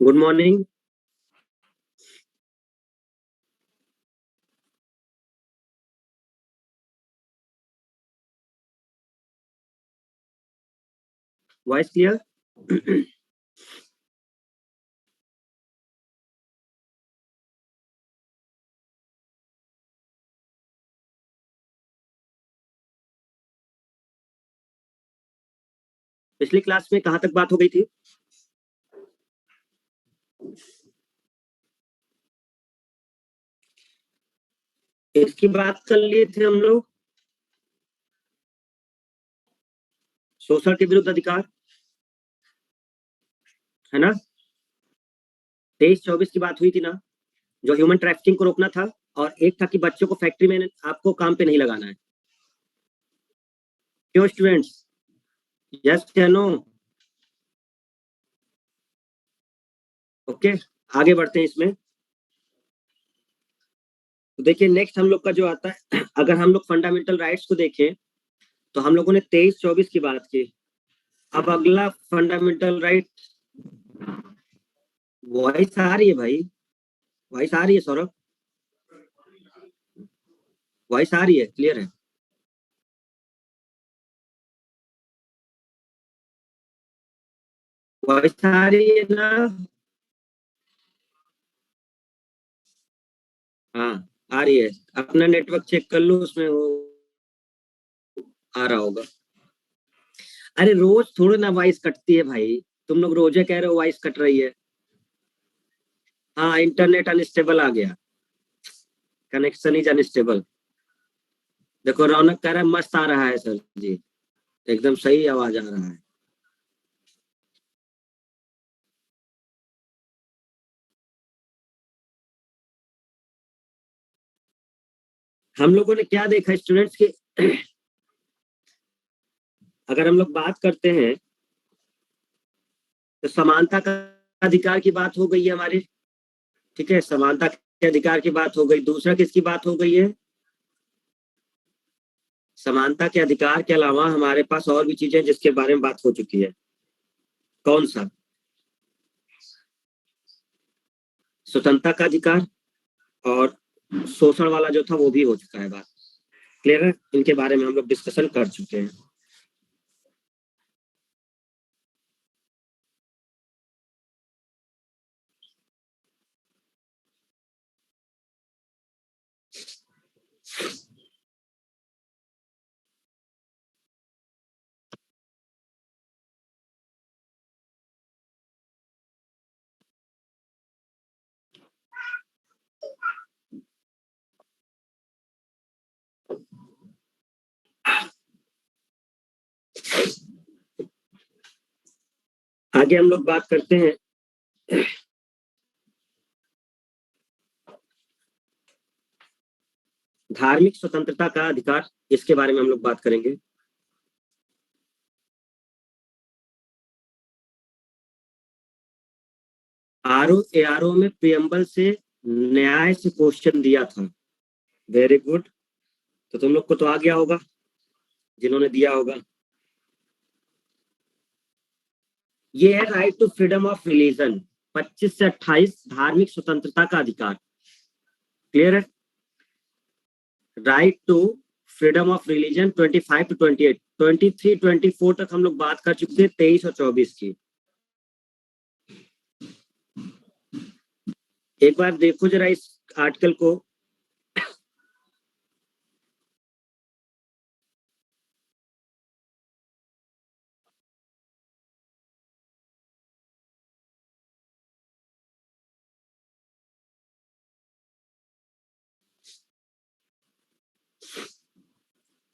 Good morning. Voice clear? पिछली class में कहाँ तक बात हो गई थी? इसकी बात कर लिए थे हम लोग, शोषण के विरुद्ध अधिकार, है ना? 23-24 की बात हुई थी ना, जो ह्यूमन ट्रैफिकिंग को रोकना था, और एक था कि बच्चों को फैक्ट्री में आपको काम पे नहीं लगाना है। क्यों स्टूडेंट्स? यस या नो? ओके, आगे बढ़ते हैं इसमें। तो देखिए, नेक्स्ट हम लोग का जो आता है, अगर हम लोग फंडामेंटल राइट्स को देखें तो हम लोगों ने 23-24 की बात की। अब अगला फंडामेंटल राइट, वॉइस आ रही है भाई? वॉइस आ रही है सौरभ? वॉइस आ रही है? क्लियर है? वॉइस आ रही है ना? हाँ, आ रही है। अपना नेटवर्क चेक कर लो, उसमें वो आ रहा होगा। अरे रोज थोड़ी ना वॉइस कटती है भाई, तुम लोग रोजे कह रहे हो वॉइस कट रही है। हाँ, इंटरनेट अनस्टेबल आ गया, कनेक्शन इज अनस्टेबल। देखो, रौनक कह रहा है मस्त आ रहा है सर जी, एकदम सही आवाज आ रहा है। हम लोगों ने क्या देखा स्टूडेंट्स के, अगर हम लोग बात करते हैं तो समानता का अधिकार की बात हो गई है हमारी। ठीक है, समानता के अधिकार की बात हो गई। दूसरा किसकी बात हो गई है? समानता के अधिकार के अलावा हमारे पास और भी चीजें जिसके बारे में बात हो चुकी है। कौन सा? स्वतंत्रता का अधिकार, और शोषण वाला जो था वो भी हो चुका है बात। क्लियर है? इनके बारे में हम लोग डिस्कशन कर चुके हैं। आगे हम लोग बात करते हैं धार्मिक स्वतंत्रता का अधिकार, इसके बारे में हम लोग बात करेंगे। आरओ में प्रियम्बल से न्याय से क्वेश्चन दिया था। वेरी गुड, तो तुम लोग को तो आ गया होगा, जिन्होंने दिया होगा। ये है right to freedom of religion, 25 से 28, धार्मिक स्वतंत्रता का अधिकार। क्लियर है? Right to freedom of religion 25 to 28, 23-24 तक हम लोग बात कर चुके थे, 23 और 24 की। एक बार देखो जरा इस आर्टिकल को।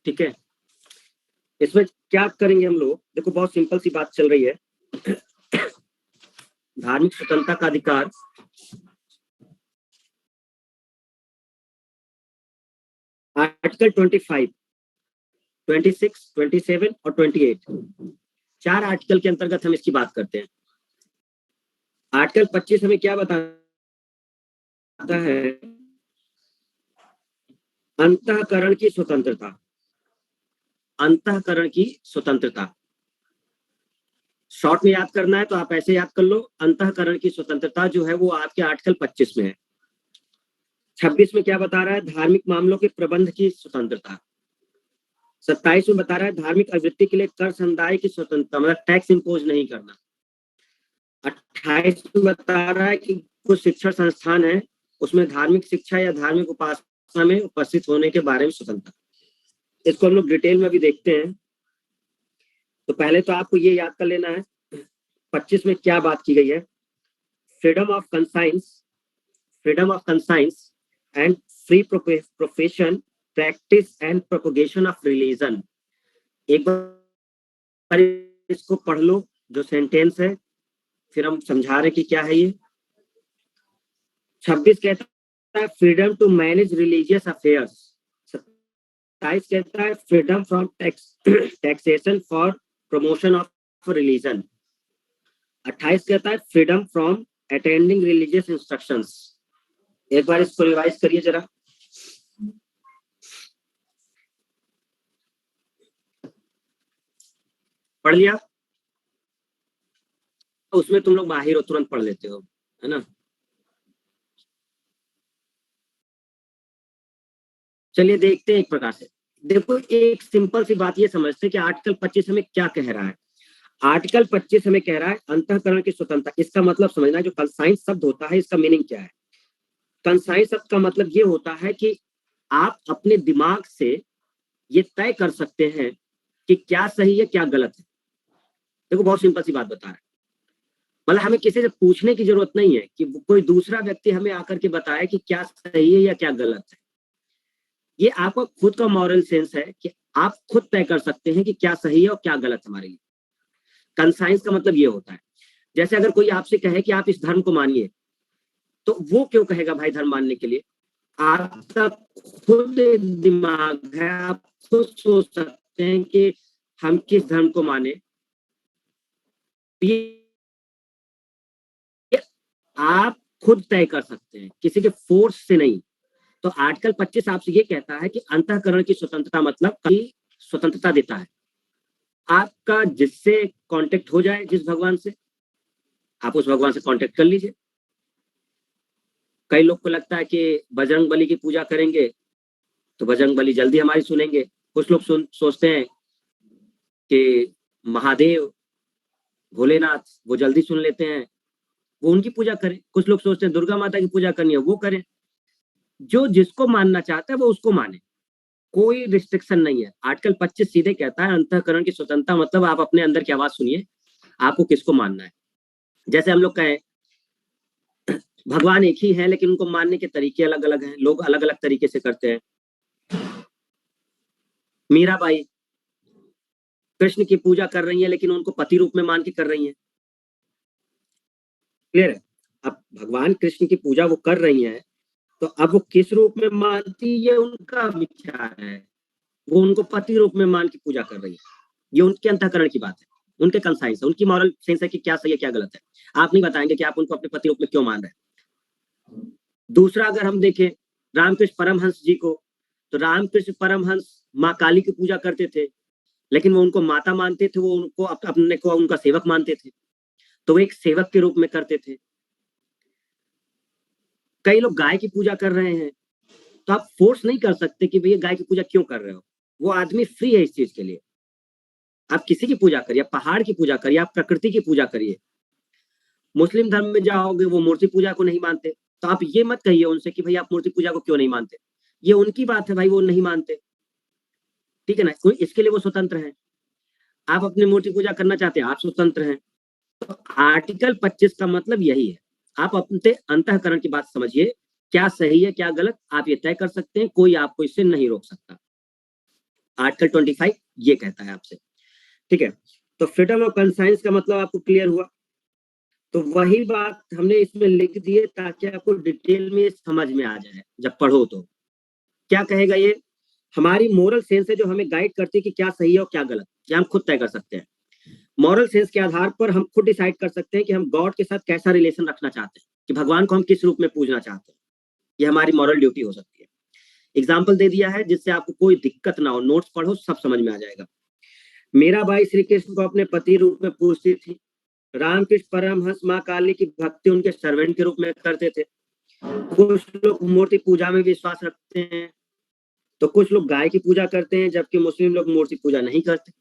ठीक है, इसमें क्या करेंगे हम लोग? देखो, बहुत सिंपल सी बात चल रही है। धार्मिक स्वतंत्रता का अधिकार, आर्टिकल 25, 26, 27 और 28, 4 आर्टिकल के अंतर्गत हम इसकी बात करते हैं। आर्टिकल 25 हमें क्या बताता है? अंतःकरण की स्वतंत्रता, अंतःकरण की स्वतंत्रता। शॉर्ट में याद करना है तो आप ऐसे याद कर लो, अंतःकरण की स्वतंत्रता जो है वो आपके आर्टिकल 25 में है। 26 में क्या बता रहा है, धार्मिक मामलों के प्रबंध की स्वतंत्रता। 27 में बता रहा है धार्मिक अभिवृत्ति के लिए कर समुदाय की स्वतंत्रता, मतलब टैक्स इम्पोज नहीं करना। 28 में बता रहा है कि कुछ शिक्षण संस्थान है उसमें धार्मिक शिक्षा या धार्मिक उपासना में उपस्थित होने के बारे में स्वतंत्रता। इसको हम लोग डिटेल में भी देखते हैं। तो पहले तो आपको ये याद कर लेना है 25 में क्या बात की गई है, freedom of conscience and free profession, practice and propagation of religion. एक बार इसको पढ़ लो जो सेंटेंस है, फिर हम समझा रहे कि क्या है ये। 26 कहता है freedom to manage religious affairs. 27 कहता है freedom from taxation for promotion of religion. 28 कहता है freedom from attending religious instructions. एक बार इसको रिवाइज करिए जरा। पढ़ लिया? उसमें तुम लोग माहिर हो, तुरंत पढ़ लेते हो, है ना। चलिए देखते हैं एक प्रकार से। देखो एक सिंपल सी बात ये समझते हैं कि आर्टिकल 25 हमें क्या कह रहा है। आर्टिकल 25 हमें कह रहा है अंतःकरण की स्वतंत्रता। इसका मतलब समझना है, जो कंसाइंस शब्द होता है इसका मीनिंग क्या है। कंसाइंस शब्द का मतलब ये होता है कि आप अपने दिमाग से ये तय कर सकते हैं कि क्या सही है क्या गलत है। देखो बहुत सिंपल सी बात बता रहा है, मतलब हमें किसी से पूछने की जरूरत नहीं है कि कोई दूसरा व्यक्ति हमें आकर के बताए कि क्या सही है या क्या गलत है। ये आपका खुद का मॉरल सेंस है कि आप खुद तय कर सकते हैं कि क्या सही है और क्या गलत है हमारे लिए। कंसाइंस का मतलब ये होता है, जैसे अगर कोई आपसे कहे कि आप इस धर्म को मानिए, तो वो क्यों कहेगा भाई धर्म मानने के लिए? आपका खुद दिमाग है, आप खुद सोच सकते हैं कि हम किस धर्म को माने। आप खुद तय कर सकते हैं, किसी के फोर्स से नहीं। तो आर्टिकल 25 आपसे ये कहता है कि अंतःकरण की स्वतंत्रता मतलब की स्वतंत्रता देता है। आपका जिससे कांटेक्ट हो जाए, जिस भगवान से, आप उस भगवान से कांटेक्ट कर लीजिए। कई लोग को लगता है कि बजरंग बली की पूजा करेंगे तो बजरंग बली जल्दी हमारी सुनेंगे। कुछ लोग सोचते हैं कि महादेव भोलेनाथ वो जल्दी सुन लेते हैं, वो उनकी पूजा करें। कुछ लोग सोचते हैं दुर्गा माता की पूजा करनी है, वो करें। जो जिसको मानना चाहता है वो उसको माने, कोई रिस्ट्रिक्शन नहीं है। आर्टिकल 25 सीधे कहता है अंतःकरण की स्वतंत्रता मतलब आप अपने अंदर की आवाज सुनिए, आपको किसको मानना है। जैसे हम लोग कहें भगवान एक ही है लेकिन उनको मानने के तरीके अलग अलग हैं, लोग अलग अलग तरीके से करते हैं। मीराबाई कृष्ण की पूजा कर रही है लेकिन उनको पति रूप में मान के कर रही है। क्लियर है? अब भगवान कृष्ण की पूजा वो कर रही है, तो अब वो किस रूप में मानती ये उनका विचार है। वो उनको पति रूप में मान के पूजा कर रही है, ये उनके अंतःकरण की बात है, उनके कंसाइंस है, उनकी मॉरल सेंस है कि क्या सही है क्या गलत है। आप नहीं बताएंगे कि आप उनको अपने पति रूप में क्यों मान रहे हैं। दूसरा अगर हम देखें रामकृष्ण परमहंस जी को, तो रामकृष्ण परमहंस माँ काली की पूजा करते थे, लेकिन वो उनको माता मानते थे, वो उनको अपने को उनका सेवक मानते थे, तो वो एक सेवक के रूप में करते थे। कई लोग गाय की पूजा कर रहे हैं, तो आप फोर्स नहीं कर सकते कि भैया गाय की पूजा क्यों कर रहे हो। वो आदमी फ्री है इस चीज के लिए। आप किसी की पूजा करिए, पहाड़ की पूजा करिए, आप प्रकृति की पूजा करिए। मुस्लिम धर्म में जाओगे वो मूर्ति पूजा को नहीं मानते, तो आप ये मत कहिए उनसे कि भाई आप मूर्ति पूजा को क्यों नहीं मानते। ये उनकी बात है भाई, वो नहीं मानते, ठीक है ना, कोई इसके लिए वो स्वतंत्र है। आप अपनी मूर्ति पूजा करना चाहते हैं, आप स्वतंत्र हैं। तो आर्टिकल 25 का मतलब यही है, आप अपने अंतःकरण की बात समझिए, क्या सही है क्या गलत आप ये तय कर सकते हैं, कोई आपको इससे नहीं रोक सकता। आर्टिकल 25 ये कहता है आपसे, ठीक है। तो फ्रीडम ऑफ कंसाइंस का मतलब आपको क्लियर हुआ। तो वही बात हमने इसमें लिख दी है ताकि आपको डिटेल में समझ में आ जाए जब पढ़ो। तो क्या कहेगा ये, हमारी मोरल सेंस है जो हमें गाइड करती है कि क्या सही है और क्या गलत, क्या हम खुद तय कर सकते हैं। मॉरल सेंस के आधार पर हम खुद डिसाइड कर सकते हैं कि हम गॉड के साथ कैसा रिलेशन रखना चाहते हैं, कि भगवान को हम किस रूप में पूजना चाहते हैं। ये हमारी मॉरल ड्यूटी हो सकती है। एग्जाम्पल दे दिया है जिससे आपको कोई दिक्कत ना हो, नोट्स पढ़ो सब समझ में आ जाएगा। मीराबाई श्री कृष्ण को अपने पति रूप में पूजती थी, रामकृष्ण परमहंस माँ काली की भक्ति उनके सर्वेंट के रूप में करते थे। कुछ लोग मूर्ति पूजा में विश्वास रखते हैं, तो कुछ लोग गाय की पूजा करते हैं, जबकि मुस्लिम लोग मूर्ति पूजा नहीं करते।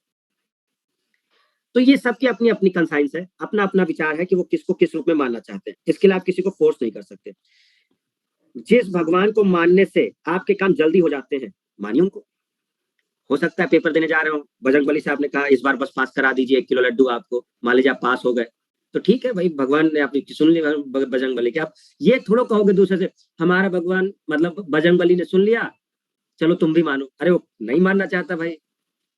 तो ये सबकी अपनी अपनी कंसाइंस है, अपना अपना विचार है कि वो किसको किस रूप में मानना चाहते हैं। इसके लिए आप किसी को फोर्स नहीं कर सकते। जिस भगवान को मानने से आपके काम जल्दी हो जाते हैं, मानिए उनको। हो सकता है पेपर देने जा रहे हो, बजरंगबली से आपने कहा इस बार बस पास करा दीजिए, 1 किलो लड्डू आपको, मान लीजिए आप पास हो गए, तो ठीक है भाई, भगवान ने आपकी सुन ली बजरंगबली की। आप ये थोड़ा कहोगे दूसरे से हमारा भगवान मतलब बजरंगबली ने सुन लिया, चलो तुम भी मानो। अरे वो नहीं मानना चाहता भाई,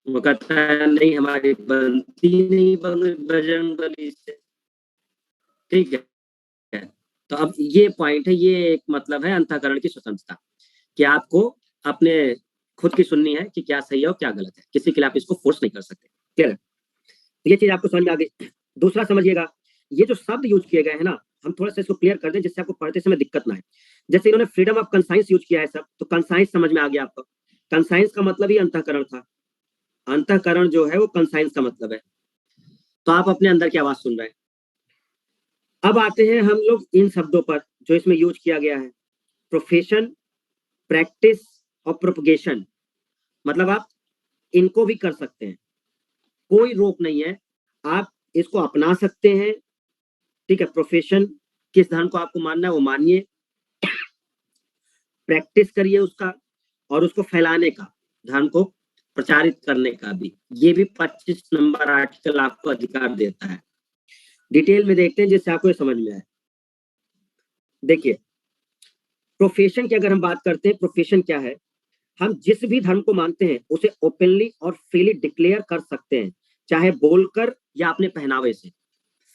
वो कहता है नहीं हमारी बनती नहीं बजरंगबली से। ठीक है, तो अब ये पॉइंट है, ये एक मतलब है अंतःकरण की स्वतंत्रता, कि आपको अपने खुद की सुननी है कि क्या सही है और क्या गलत है, किसी के लिए आप इसको फोर्स नहीं कर सकते। क्लियर है? ये चीज आपको समझ में आ गई। दूसरा समझिएगा, ये जो शब्द यूज किए गए हैं ना, हम थोड़ा सा इसको क्लियर कर दें जिससे आपको पढ़ते समय दिक्कत ना है। जैसे इन्होंने फ्रीडम ऑफ कंसाइंस यूज किया है सब, तो कंसाइंस समझ में आ गया आपको। कंसाइंस का मतलब ही अंतःकरण था, अंतःकरण जो है वो कंसाइंस का मतलब है। तो आप अपने अंदर की आवाज सुन रहे हैं। अब आते हैं हम लोग इन शब्दों पर जो इसमें यूज किया गया है, प्रोफेशन, प्रैक्टिस और प्रोपगेशन। मतलब आप इनको भी कर सकते हैं, कोई रोक नहीं है, आप इसको अपना सकते हैं। ठीक है, प्रोफेशन किस धर्म को आपको मानना है वो मानिए, प्रैक्टिस करिए उसका, और उसको फैलाने का, धर्म को प्रचारित करने का भी, ये भी 25 नंबर आर्टिकल आपको अधिकार देता है। डिटेल में देखते हैं जिससे आपको समझ में आए। देखिए, प्रोफेशन की अगर हम बात करते हैं, प्रोफेशन क्या है, हम जिस भी धर्म को मानते हैं उसे ओपनली और फ्रीली डिक्लेयर कर सकते हैं, चाहे बोलकर या अपने पहनावे से।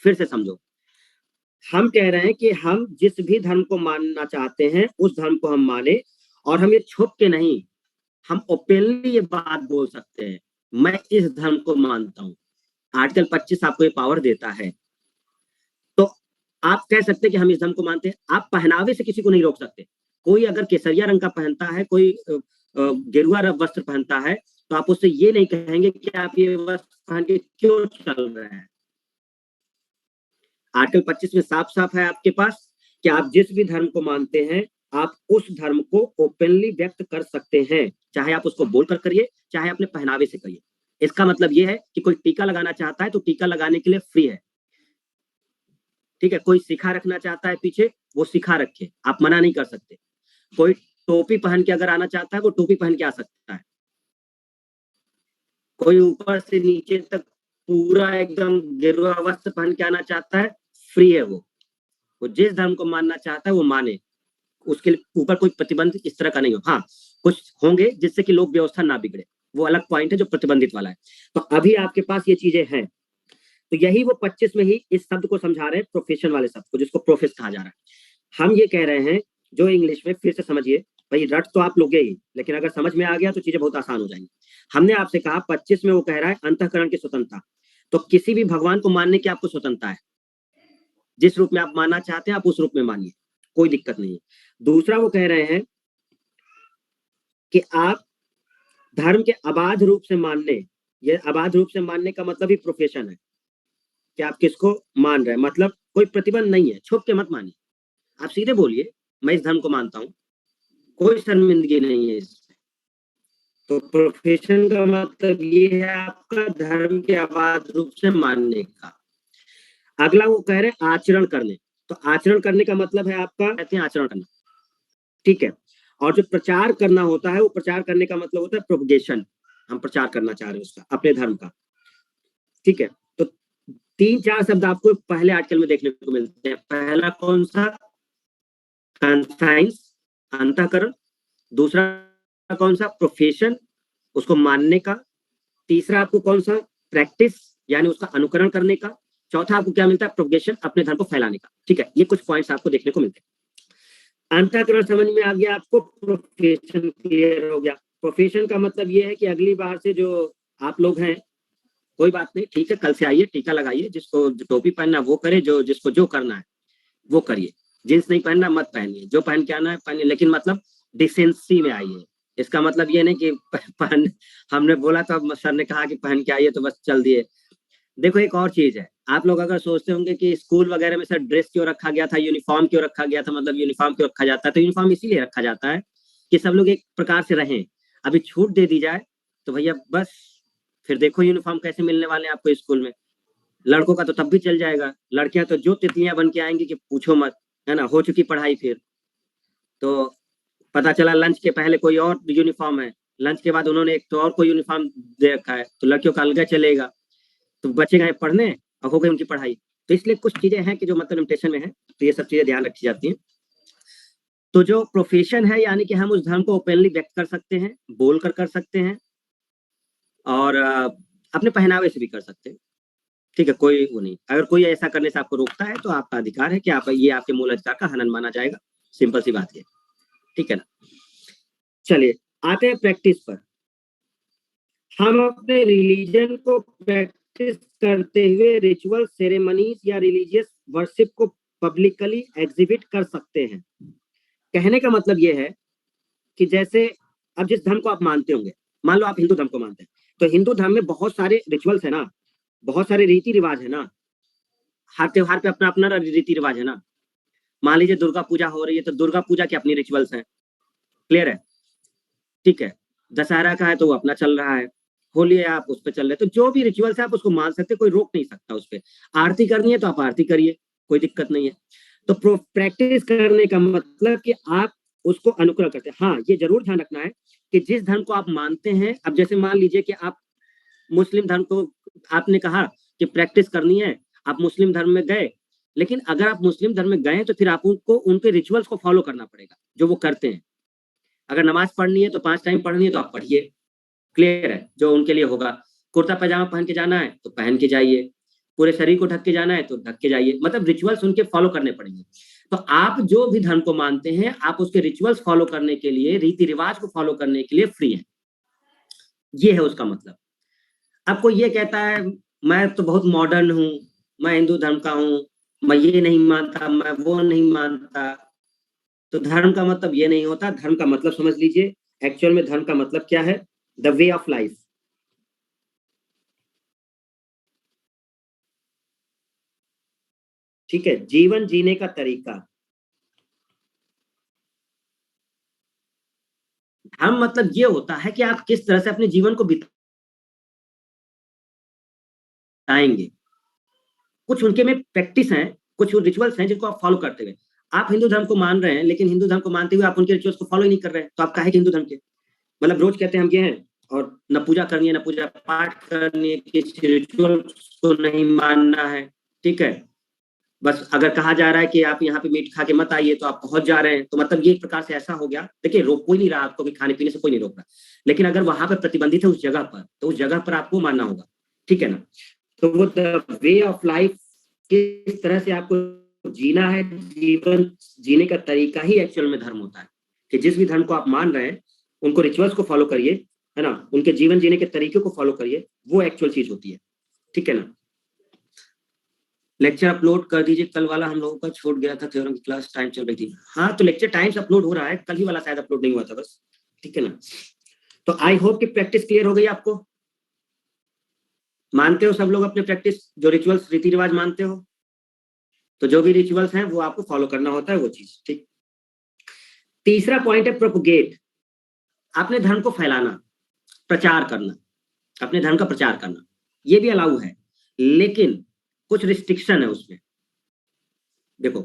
फिर से समझो, हम कह रहे हैं कि हम जिस भी धर्म को मानना चाहते हैं उस धर्म को हम माने, और हम ये छुप के नहीं, हम ओपनली ये बात बोल सकते हैं, मैं इस धर्म को मानता हूं। आर्टिकल 25 आपको ये पावर देता है। तो आप कह सकते हैं कि हम इस धर्म को मानते हैं, आप पहनावे से किसी को नहीं रोक सकते। कोई अगर केसरिया रंग का पहनता है, कोई गेरुआ वस्त्र पहनता है, तो आप उससे ये नहीं कहेंगे कि आप ये वस्त्र पहन के क्यों चल रहे हैं। आर्टिकल 25 में साफ साफ है आपके पास कि आप जिस भी धर्म को मानते हैं, आप उस धर्म को ओपनली व्यक्त कर सकते हैं, चाहे आप उसको बोलकर करिए, चाहे अपने पहनावे से करिए। इसका मतलब ये है कि कोई टीका लगाना चाहता है तो टीका लगाने के लिए फ्री है। ठीक है, कोई सिखा रखना चाहता है पीछे, वो सिखा रखे, आप मना नहीं कर सकते। कोई टोपी पहन के अगर आना चाहता है वो टोपी पहन के आ सकता है। कोई ऊपर से नीचे तक पूरा एकदम गेरुआ वस्त्र पहन के आना चाहता है, फ्री है वो जिस धर्म को मानना चाहता है वो माने, उसके ऊपर कोई प्रतिबंध इस तरह का नहीं हो। हाँ, कुछ होंगे जिससे कि लोक व्यवस्था ना बिगड़े, वो अलग पॉइंट है जो प्रतिबंधित वाला है। तो अभी आपके पास ये चीजें हैं, तो यही वो 25 में ही इस शब्द को समझा रहे हैं, प्रोफेशन वाले शब्द को, जिसको प्रोफेस कहा जा रहा है। हम ये कह रहे हैं, जो इंग्लिश में, फिर से समझिए भाई, रट तो आप लोगे ही, लेकिन अगर समझ में आ गया तो चीजें बहुत आसान हो जाएंगी। हमने आपसे कहा 25 में वो कह रहा है अंतःकरण की स्वतंत्रता, तो किसी भी भगवान को मानने की आपको स्वतंत्रता है, जिस रूप में आप मानना चाहते हैं आप उस रूप में मानिए, कोई दिक्कत नहीं है। दूसरा वो कह रहे हैं कि आप धर्म के अबाध रूप से मानने, ये अबाध रूप से मानने का मतलब ही प्रोफेशन है, कि आप किसको मान रहे हैं, मतलब कोई प्रतिबंध नहीं है, छुप के मत मानिए, आप सीधे बोलिए मैं इस धर्म को मानता हूं, कोई शर्मिंदगी नहीं है इसमें। तो प्रोफेशन का मतलब ये है आपका धर्म के अबाध रूप से मानने का। अगला वो कह रहे हैं आचरण करने, तो आचरण करने का मतलब है आपका, कहते हैं आचरण करना। ठीक है, और जो प्रचार करना होता है, वो प्रचार करने का मतलब होता है प्रोपगेशन, हम प्रचार करना चाह रहे हैं उसका, अपने धर्म का। ठीक है, तो 3-4 शब्द आपको पहले आर्टिकल में देखने को मिलते हैं। पहला कौन सा? कंसाइंस, अंतःकरण। दूसरा कौन सा? प्रोफेशन, उसको मानने का। तीसरा आपको कौन सा? प्रैक्टिस, यानी उसका अनुकरण करने का। चौथा आपको क्या मिलता है? प्रोपगेशन, अपने धर्म को फैलाने का। ठीक है, ये कुछ पॉइंट्स आपको देखने को मिलते हैं। अंतःकरण समझ में आ गया आपको, प्रोफेशन क्लियर हो गया। प्रोफेशन का मतलब ये है कि अगली बार से जो आप लोग हैं, कोई बात नहीं, ठीक है, कल से आइए, टीका लगाइए, जिसको टोपी पहनना वो करे, जो जिसको जो करना है वो करिए। जींस नहीं पहनना मत पहनिए, जो पहन के आना है पहनिए, लेकिन मतलब डिसेंसी में आइए। इसका मतलब ये नहीं कि पहन, हमने बोला तो सर ने कहा कि पहन के आइए तो बस चल दिए। देखो एक और चीज है, आप लोग अगर सोचते होंगे कि स्कूल वगैरह में सर ड्रेस क्यों रखा गया था, यूनिफॉर्म क्यों रखा गया था, मतलब यूनिफॉर्म क्यों रखा जाता है, तो यूनिफॉर्म इसीलिए रखा जाता है कि सब लोग एक प्रकार से रहें। अभी छूट दे दी जाए तो भैया बस, फिर देखो यूनिफॉर्म कैसे मिलने वाले हैं आपको स्कूल में। लड़कों का तो तब भी चल जाएगा, लड़कियां तो जो तितलियां बन के आएंगी कि पूछो मत, है ना, हो चुकी पढ़ाई फिर। तो पता चला लंच के पहले कोई और यूनिफॉर्म है, लंच के बाद उन्होंने एक तो और कोई यूनिफॉर्म दे रखा है, तो लड़कियों का अलग चलेगा, तो बच्चे गए पढ़ने और हो गई उनकी पढ़ाई। तो इसलिए कुछ चीजें हैं कि जो मतलब लिमिटेशन में है, तो ये सब चीजें ध्यान रखी जाती हैं। तो जो प्रोफेशन है, यानी कि हम उस धर्म को ओपनली व्यक्त कर सकते हैं, बोल कर सकते हैं, और अपने पहनावे से भी कर सकते हैं। ठीक है, कोई वो नहीं, अगर कोई ऐसा करने से आपको रोकता है तो आपका अधिकार है कि आप, ये आपके मूल अधिकार का हनन माना जाएगा। सिंपल सी बात है, ठीक है ना। चलिए आते हैं प्रैक्टिस पर। हम अपने रिलीजन को प्रैक्टिस करते हुए रिचुअल, सेरेमनीज या रिलीजियस वर्शिप को पब्लिकली एग्जिबिट कर सकते हैं। कहने का मतलब ये है कि जैसे अब जिस धर्म को आप मानते होंगे, मान लो आप हिंदू धर्म को मानते हैं, तो हिंदू धर्म में बहुत सारे रिचुअल्स है ना, बहुत सारे रीति रिवाज है ना, हर त्योहार पे अपना अपना रीति रिवाज है ना। मान लीजिए दुर्गा पूजा हो रही है, तो दुर्गा पूजा के अपनी रिचुअल्स हैं, क्लियर है, ठीक है। दशहरा का है तो वो अपना चल रहा है, होली है आप उस पर चल रहे, तो जो भी रिचुअल्स है आप उसको मान सकते, कोई रोक नहीं सकता उस पर। आरती करनी है तो आप आरती करिए, कोई दिक्कत नहीं है। तो प्रैक्टिस करने का मतलब कि आप उसको अनुकरण करते हैं। हाँ, ये जरूर ध्यान रखना है कि जिस धर्म को आप मानते हैं, अब जैसे मान लीजिए कि आप मुस्लिम धर्म को, आपने कहा कि प्रैक्टिस करनी है, आप मुस्लिम धर्म में गए, लेकिन अगर आप मुस्लिम धर्म में गए तो फिर आप उनको उनके रिचुअल्स को फॉलो करना पड़ेगा जो वो करते हैं। अगर नमाज पढ़नी है तो 5 टाइम पढ़नी है तो आप पढ़िए, क्लियर है, जो उनके लिए होगा। कुर्ता पैजामा पहन के जाना है तो पहन के जाइए, पूरे शरीर को ढक के जाना है तो ढक के जाइए, मतलब रिचुअल्स उनके फॉलो करने पड़ेंगे। तो आप जो भी धर्म को मानते हैं, आप उसके रिचुअल्स फॉलो करने के लिए, रीति रिवाज को फॉलो करने के लिए फ्री है, ये है उसका मतलब। अब कोई ये कहता है मैं तो बहुत मॉडर्न हूँ, मैं हिंदू धर्म का हूँ, मैं ये नहीं मानता, मैं वो नहीं मानता, तो धर्म का मतलब ये नहीं होता। धर्म का मतलब समझ लीजिए, एक्चुअल में धर्म का मतलब क्या है, द वे ऑफ लाइफ, ठीक है, जीवन जीने का तरीका। धर्म मतलब ये होता है कि आप किस तरह से अपने जीवन को बिताएंगे। कुछ उनके में प्रैक्टिस हैं, कुछ रिचुअल्स हैं जिनको आप फॉलो करते हुए, आप हिंदू धर्म को मान रहे हैं, लेकिन हिंदू धर्म को मानते हुए आप उनके रिचुअल्स को फॉलो ही नहीं कर रहे हैं, तो आप काहे के हिंदू धर्म के। मतलब रोज कहते हैं हम ये हैं, और न पूजा करनी है, न पूजा पाठ करनी है, किसी रिचुअल्स को नहीं मानना है, ठीक है। बस अगर कहा जा रहा है कि आप यहाँ पे मीट खा के मत आइए तो आप पहुंच जा रहे हैं, तो मतलब ये एक प्रकार से ऐसा हो गया। देखिए, रोक कोई नहीं रहा आपको भी, खाने पीने से कोई नहीं रोक रहा, लेकिन अगर वहां पर प्रतिबंधित है उस जगह पर, तो उस जगह पर आपको मानना होगा, ठीक है ना। तो वो द वे ऑफ लाइफ, किस तरह से आपको जीना है, जीवन जीने का तरीका ही एक्चुअल में धर्म होता है। कि जिस भी धर्म को आप मान रहे हैं, उनको रिचुअल्स को फॉलो करिए, है ना, उनके जीवन जीने के तरीके को फॉलो करिए, वो एक्चुअल चीज होती है, ठीक है ना। लेक्चर अपलोड कर दीजिए, कल वाला हम लोगों का छूट गया था, थ्योरम की क्लास टाइम चल रही थी। हाँ, तो लेक्चर टाइम से अपलोड हो रहा है, कल ही वाला शायद अपलोड नहीं हुआ था बस, ठीक है ना। तो आई होप कि प्रैक्टिस क्लियर हो गई आपको। मानते हो सब लोग अपने प्रैक्टिस, जो रिचुअल्स रीति रिवाज मानते हो, तो जो भी रिचुअल्स हैं वो आपको फॉलो करना होता है, वो चीज, ठीक। तीसरा पॉइंट है प्रोपोगेट, अपने धर्म को फैलाना, प्रचार करना, अपने धर्म का प्रचार करना, ये भी अलाउ है, लेकिन कुछ रिस्ट्रिक्शन है उसमें। देखो,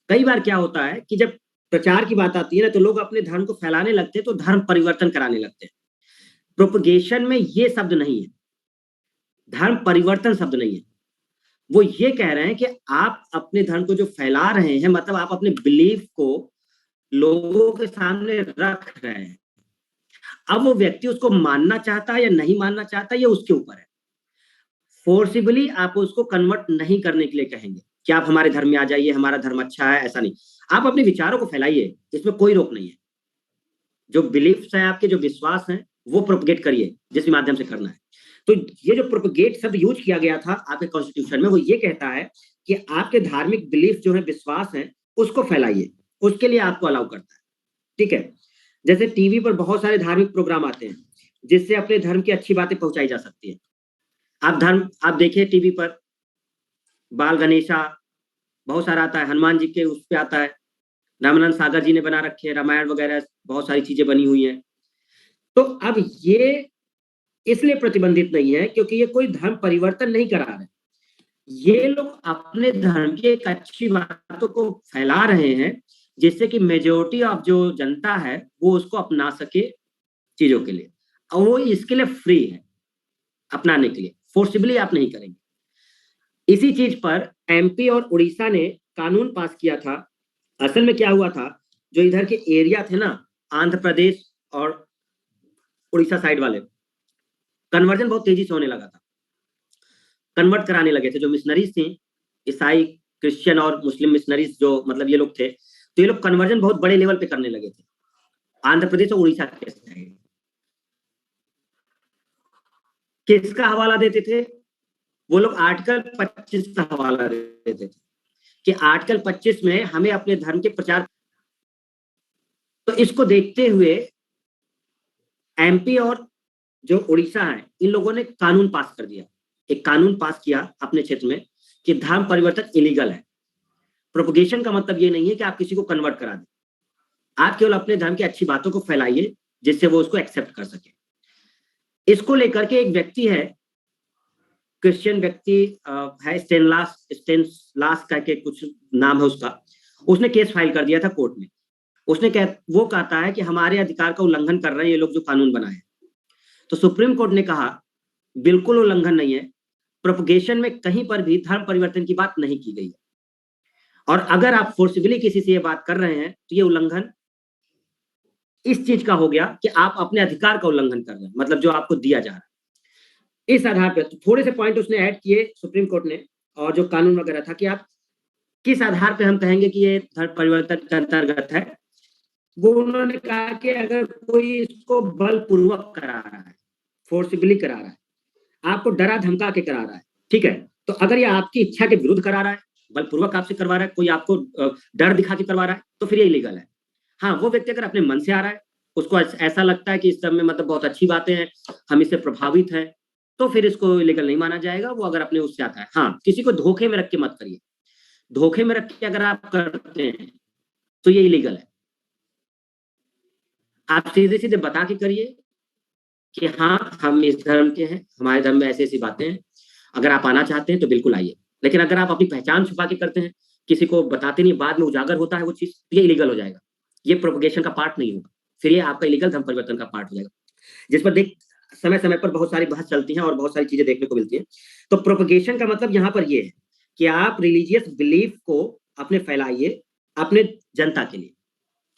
कई बार क्या होता है कि जब प्रचार की बात आती है ना, तो लोग अपने धर्म को फैलाने लगते हैं, तो धर्म परिवर्तन कराने लगते हैं। प्रोपगेशन में ये शब्द नहीं है, धर्म परिवर्तन शब्द नहीं है। वो ये कह रहे हैं कि आप अपने धर्म को जो फैला रहे हैं, मतलब आप अपने बिलीफ को लोगों के सामने रख रहे हैं। अब वो व्यक्ति उसको मानना चाहता है या नहीं मानना चाहता, ये उसके ऊपर है। फोर्सिबली आप उसको कन्वर्ट नहीं करने के लिए कहेंगे कि आप हमारे धर्म में आ जाइए, हमारा धर्म अच्छा है, ऐसा नहीं। आप अपने विचारों को फैलाइए, इसमें कोई रोक नहीं है। जो बिलीफ्स हैं आपके, जो विश्वास हैं, वो प्रोपगेट करिए, जिस भी माध्यम से करना है। तो ये जो प्रोपगेट शब्द यूज किया गया था आपके कॉन्स्टिट्यूशन में, वो ये कहता है कि आपके धार्मिक बिलीफ जो है, विश्वास है, उसको फैलाइए, उसके लिए आपको अलाउ करता है, ठीक है। जैसे टीवी पर बहुत सारे धार्मिक प्रोग्राम आते हैं, जिससे अपने धर्म की अच्छी बातें पहुंचाई जा सकती है। आप देखिए टीवी पर बाल गणेशा बहुत सारा आता है, हनुमान जी के उस पे आता है, रामानंद सागर जी ने बना रखे हैं, रामायण वगैरह बहुत सारी चीजें बनी हुई हैं। तो अब ये इसलिए प्रतिबंधित नहीं है क्योंकि ये कोई धर्म परिवर्तन नहीं करा रहे, ये लोग अपने धर्म की एक अच्छी बातों को फैला रहे हैं जिससे कि मेजोरिटी ऑफ जो जनता है वो उसको अपना सके चीजों के लिए, और वो इसके लिए फ्री है अपनाने के लिए, फोर्सिबली आप नहीं करेंगे। इसी चीज पर एमपी और उड़ीसा ने कानून पास किया था। असल में क्या हुआ था, जो इधर के एरिया थे ना, आंध्र प्रदेश और उड़ीसा साइड वाले, कन्वर्जन बहुत तेजी से होने लगा था, कन्वर्ट कराने लगे थे जो मिशनरीज थी, ईसाई क्रिश्चियन और मुस्लिम मिशनरीज जो मतलब ये लोग थे, तो ये लोग कन्वर्जन बहुत बड़े लेवल पे करने लगे थे आंध्र प्रदेश और उड़ीसा के साइड। किसका हवाला देते थे वो लोग? आर्टिकल 25 का हवाला देते थे कि आर्टिकल 25 में हमें अपने धर्म के प्रचार। तो इसको देखते हुए एमपी और जो उड़ीसा है इन लोगों ने कानून पास कर दिया, एक कानून पास किया अपने क्षेत्र में कि धर्म परिवर्तन इलीगल है। प्रोपगेशन का मतलब ये नहीं है कि आप किसी को कन्वर्ट करा दें, आप केवल अपने धर्म की अच्छी बातों को फैलाइए जिससे वो उसको एक्सेप्ट कर सके। इसको लेकर के एक व्यक्ति है, क्रिश्चियन व्यक्ति है, स्टेनलास करके कुछ नाम है उसका, उसने केस फाइल कर दिया था कोर्ट में। वो कहता है कि हमारे अधिकार का उल्लंघन कर रहे हैं ये लोग जो कानून बनाए हैं। तो सुप्रीम कोर्ट ने कहा बिल्कुल उल्लंघन नहीं है, प्रोपगेशन में कहीं पर भी धर्म परिवर्तन की बात नहीं की गई है, और अगर आप फोर्सिबली किसी से ये बात कर रहे हैं तो ये उल्लंघन इस चीज का हो गया कि आप अपने अधिकार का उल्लंघन कर रहे हैं, मतलब जो आपको दिया जा रहा है। इस आधार पर तो थोड़े से पॉइंट उसने ऐड किए सुप्रीम कोर्ट ने, और जो कानून वगैरह था कि आप किस आधार पर हम कहेंगे कि ये धर्म परिवर्तन के अंतर्गत है, वो उन्होंने कहा कि अगर कोई इसको बलपूर्वक करा रहा है, फोर्सिबली करा रहा है, आपको डरा धमका के करा रहा है, ठीक है, तो अगर ये आपकी इच्छा के विरुद्ध करा रहा है, बलपूर्वक आपसे करवा रहा है, कोई आपको डर दिखा के करवा रहा है, तो फिर ये इलीगल है। हाँ, वो व्यक्ति अगर अपने मन से आ रहा है, उसको ऐसा लगता है कि इस सब में मतलब बहुत अच्छी बातें हैं, हम इससे प्रभावित हैं, तो फिर इसको इलीगल नहीं माना जाएगा। वो अगर अपने उससे आता है, हाँ, किसी को धोखे में रख के मत करिए, धोखे में रख के अगर आप करते हैं तो ये इलीगल है। आप सीधे सीधे बता के करिए कि हाँ हम इस धर्म के हैं, हमारे धर्म में ऐसी ऐसी बातें हैं, अगर आप आना चाहते हैं तो बिल्कुल आइए। लेकिन अगर आप अपनी पहचान छुपा के करते हैं, किसी को बताते नहीं, बाद में उजागर होता है वो चीज, तो ये इलीगल हो जाएगा, ये प्रोपगेशन का पार्ट नहीं होगा, फिर ये आपका इलीगल धर्म परिवर्तन का पार्ट हो जाएगा, जिस पर देख समय समय पर बहुत सारी बहस चलती है और बहुत सारी चीजें देखने को मिलती है। तो प्रोपगेशन का मतलब यहाँ पर ये है कि आप रिलीजियस बिलीफ को अपने फैलाइए अपने जनता के लिए,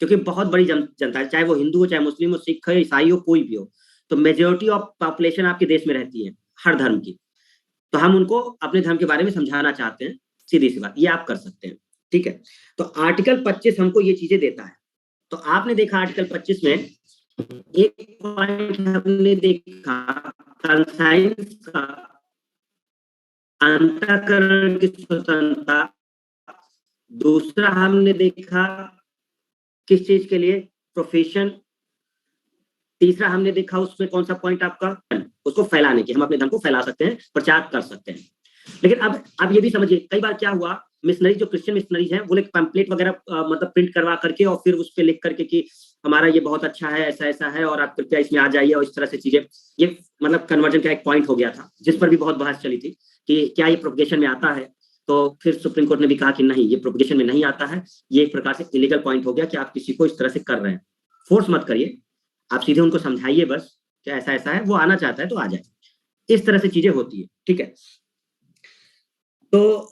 क्योंकि बहुत बड़ी जनता है, चाहे वो हिंदू हो, चाहे मुस्लिम हो, सिख हो, ईसाई हो, कोई भी हो, तो मेजोरिटी ऑफ पॉपुलेशन आपके देश में रहती है हर धर्म की, तो हम उनको अपने धर्म के बारे में समझाना चाहते हैं, सीधी सी बात, ये आप कर सकते हैं, ठीक है। तो आर्टिकल 25 हमको ये चीजें देता है। तो आपने देखा आर्टिकल 25 में एक पॉइंट हमने देखा कंसाइंस का, अंतःकरण की स्वतंत्रता, दूसरा हमने देखा किस चीज के लिए, प्रोफेशन, तीसरा हमने देखा उसमें कौन सा पॉइंट आपका, उसको फैलाने की, हम अपने धर्म को फैला सकते हैं, प्रचार कर सकते हैं। लेकिन अब ये भी समझिए, कई बार क्या हुआ, मिशनरी जो क्रिश्चियन मिशनरीज हैं वो एक पैम्पलेट वगैरह मतलब प्रिंट करवा करके और फिर उस पर लिख करके कि हमारा ये बहुत अच्छा है, ऐसा ऐसा है, और आप कृपया इसमें आ जाइए, और इस तरह से चीजें, ये मतलब कन्वर्जन का एक पॉइंट हो गया था जिस पर भी बहुत बहस चली थी कि क्या ये प्रोपगेशन में आता है। तो फिर सुप्रीम कोर्ट ने भी कहा कि नहीं, ये प्रोपगेशन में नहीं आता है, ये एक प्रकार से इलीगल पॉइंट हो गया कि आप किसी को इस तरह से कर रहे हैं, फोर्स मत करिए, आप सीधे उनको समझाइए बस कि ऐसा ऐसा है, वो आना चाहता है तो आ जाए, इस तरह से चीजें होती है, ठीक है। तो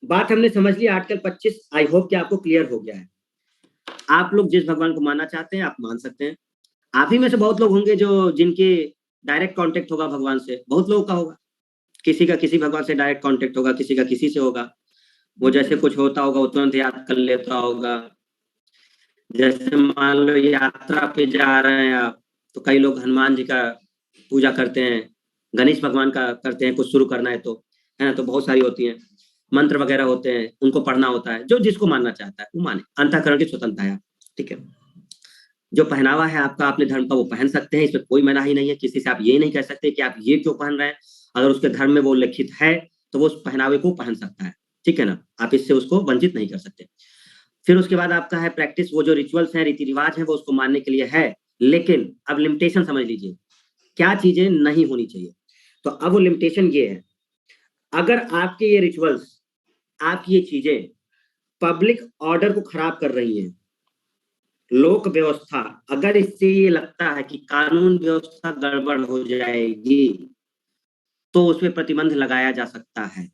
बात हमने समझ ली आर्टिकल 25, आई होप कि आपको क्लियर हो गया है। आप लोग जिस भगवान को मानना चाहते हैं आप मान सकते हैं, आप ही में से बहुत लोग होंगे जो जिनके डायरेक्ट कांटेक्ट होगा भगवान से, बहुत लोगों का होगा, किसी का किसी भगवान से डायरेक्ट कांटेक्ट होगा, किसी का किसी से होगा, वो जैसे कुछ होता होगा वो तुरंत याद कर लेता होगा। जैसे मान लो यात्रा पे जा रहे हैं आप, तो कई लोग हनुमान जी का पूजा करते हैं, गणेश भगवान का करते हैं, कुछ शुरू करना है तो, है ना, तो बहुत सारी होती हैं, मंत्र वगैरह होते हैं, उनको पढ़ना होता है, जो जिसको मानना चाहता है वो माने, अंतःकरण की स्वतंत्रता है, ठीक है। जो पहनावा है आपका अपने धर्म का वो पहन सकते हैं, इसमें कोई मनाही नहीं है। किसी से आप ये नहीं कह सकते कि आप ये क्यों पहन रहे हैं। अगर उसके धर्म में वो लिखित है तो वो उस पहनावे को पहन सकता है, ठीक है ना। आप इससे उसको वंचित नहीं कर सकते। फिर उसके बाद आपका है प्रैक्टिस, वो जो रिचुअल्स हैं, रीति रिवाज है, वो उसको मानने के लिए है। लेकिन अब लिमिटेशन समझ लीजिए, क्या चीजें नहीं होनी चाहिए। तो अब वो लिमिटेशन ये है, अगर आपके ये रिचुअल्स, आपकी ये चीजें पब्लिक ऑर्डर को खराब कर रही हैं, लोक व्यवस्था, अगर इससे ये लगता है कि कानून व्यवस्था गड़बड़ हो जाएगी, तो उसमें प्रतिबंध लगाया जा सकता है।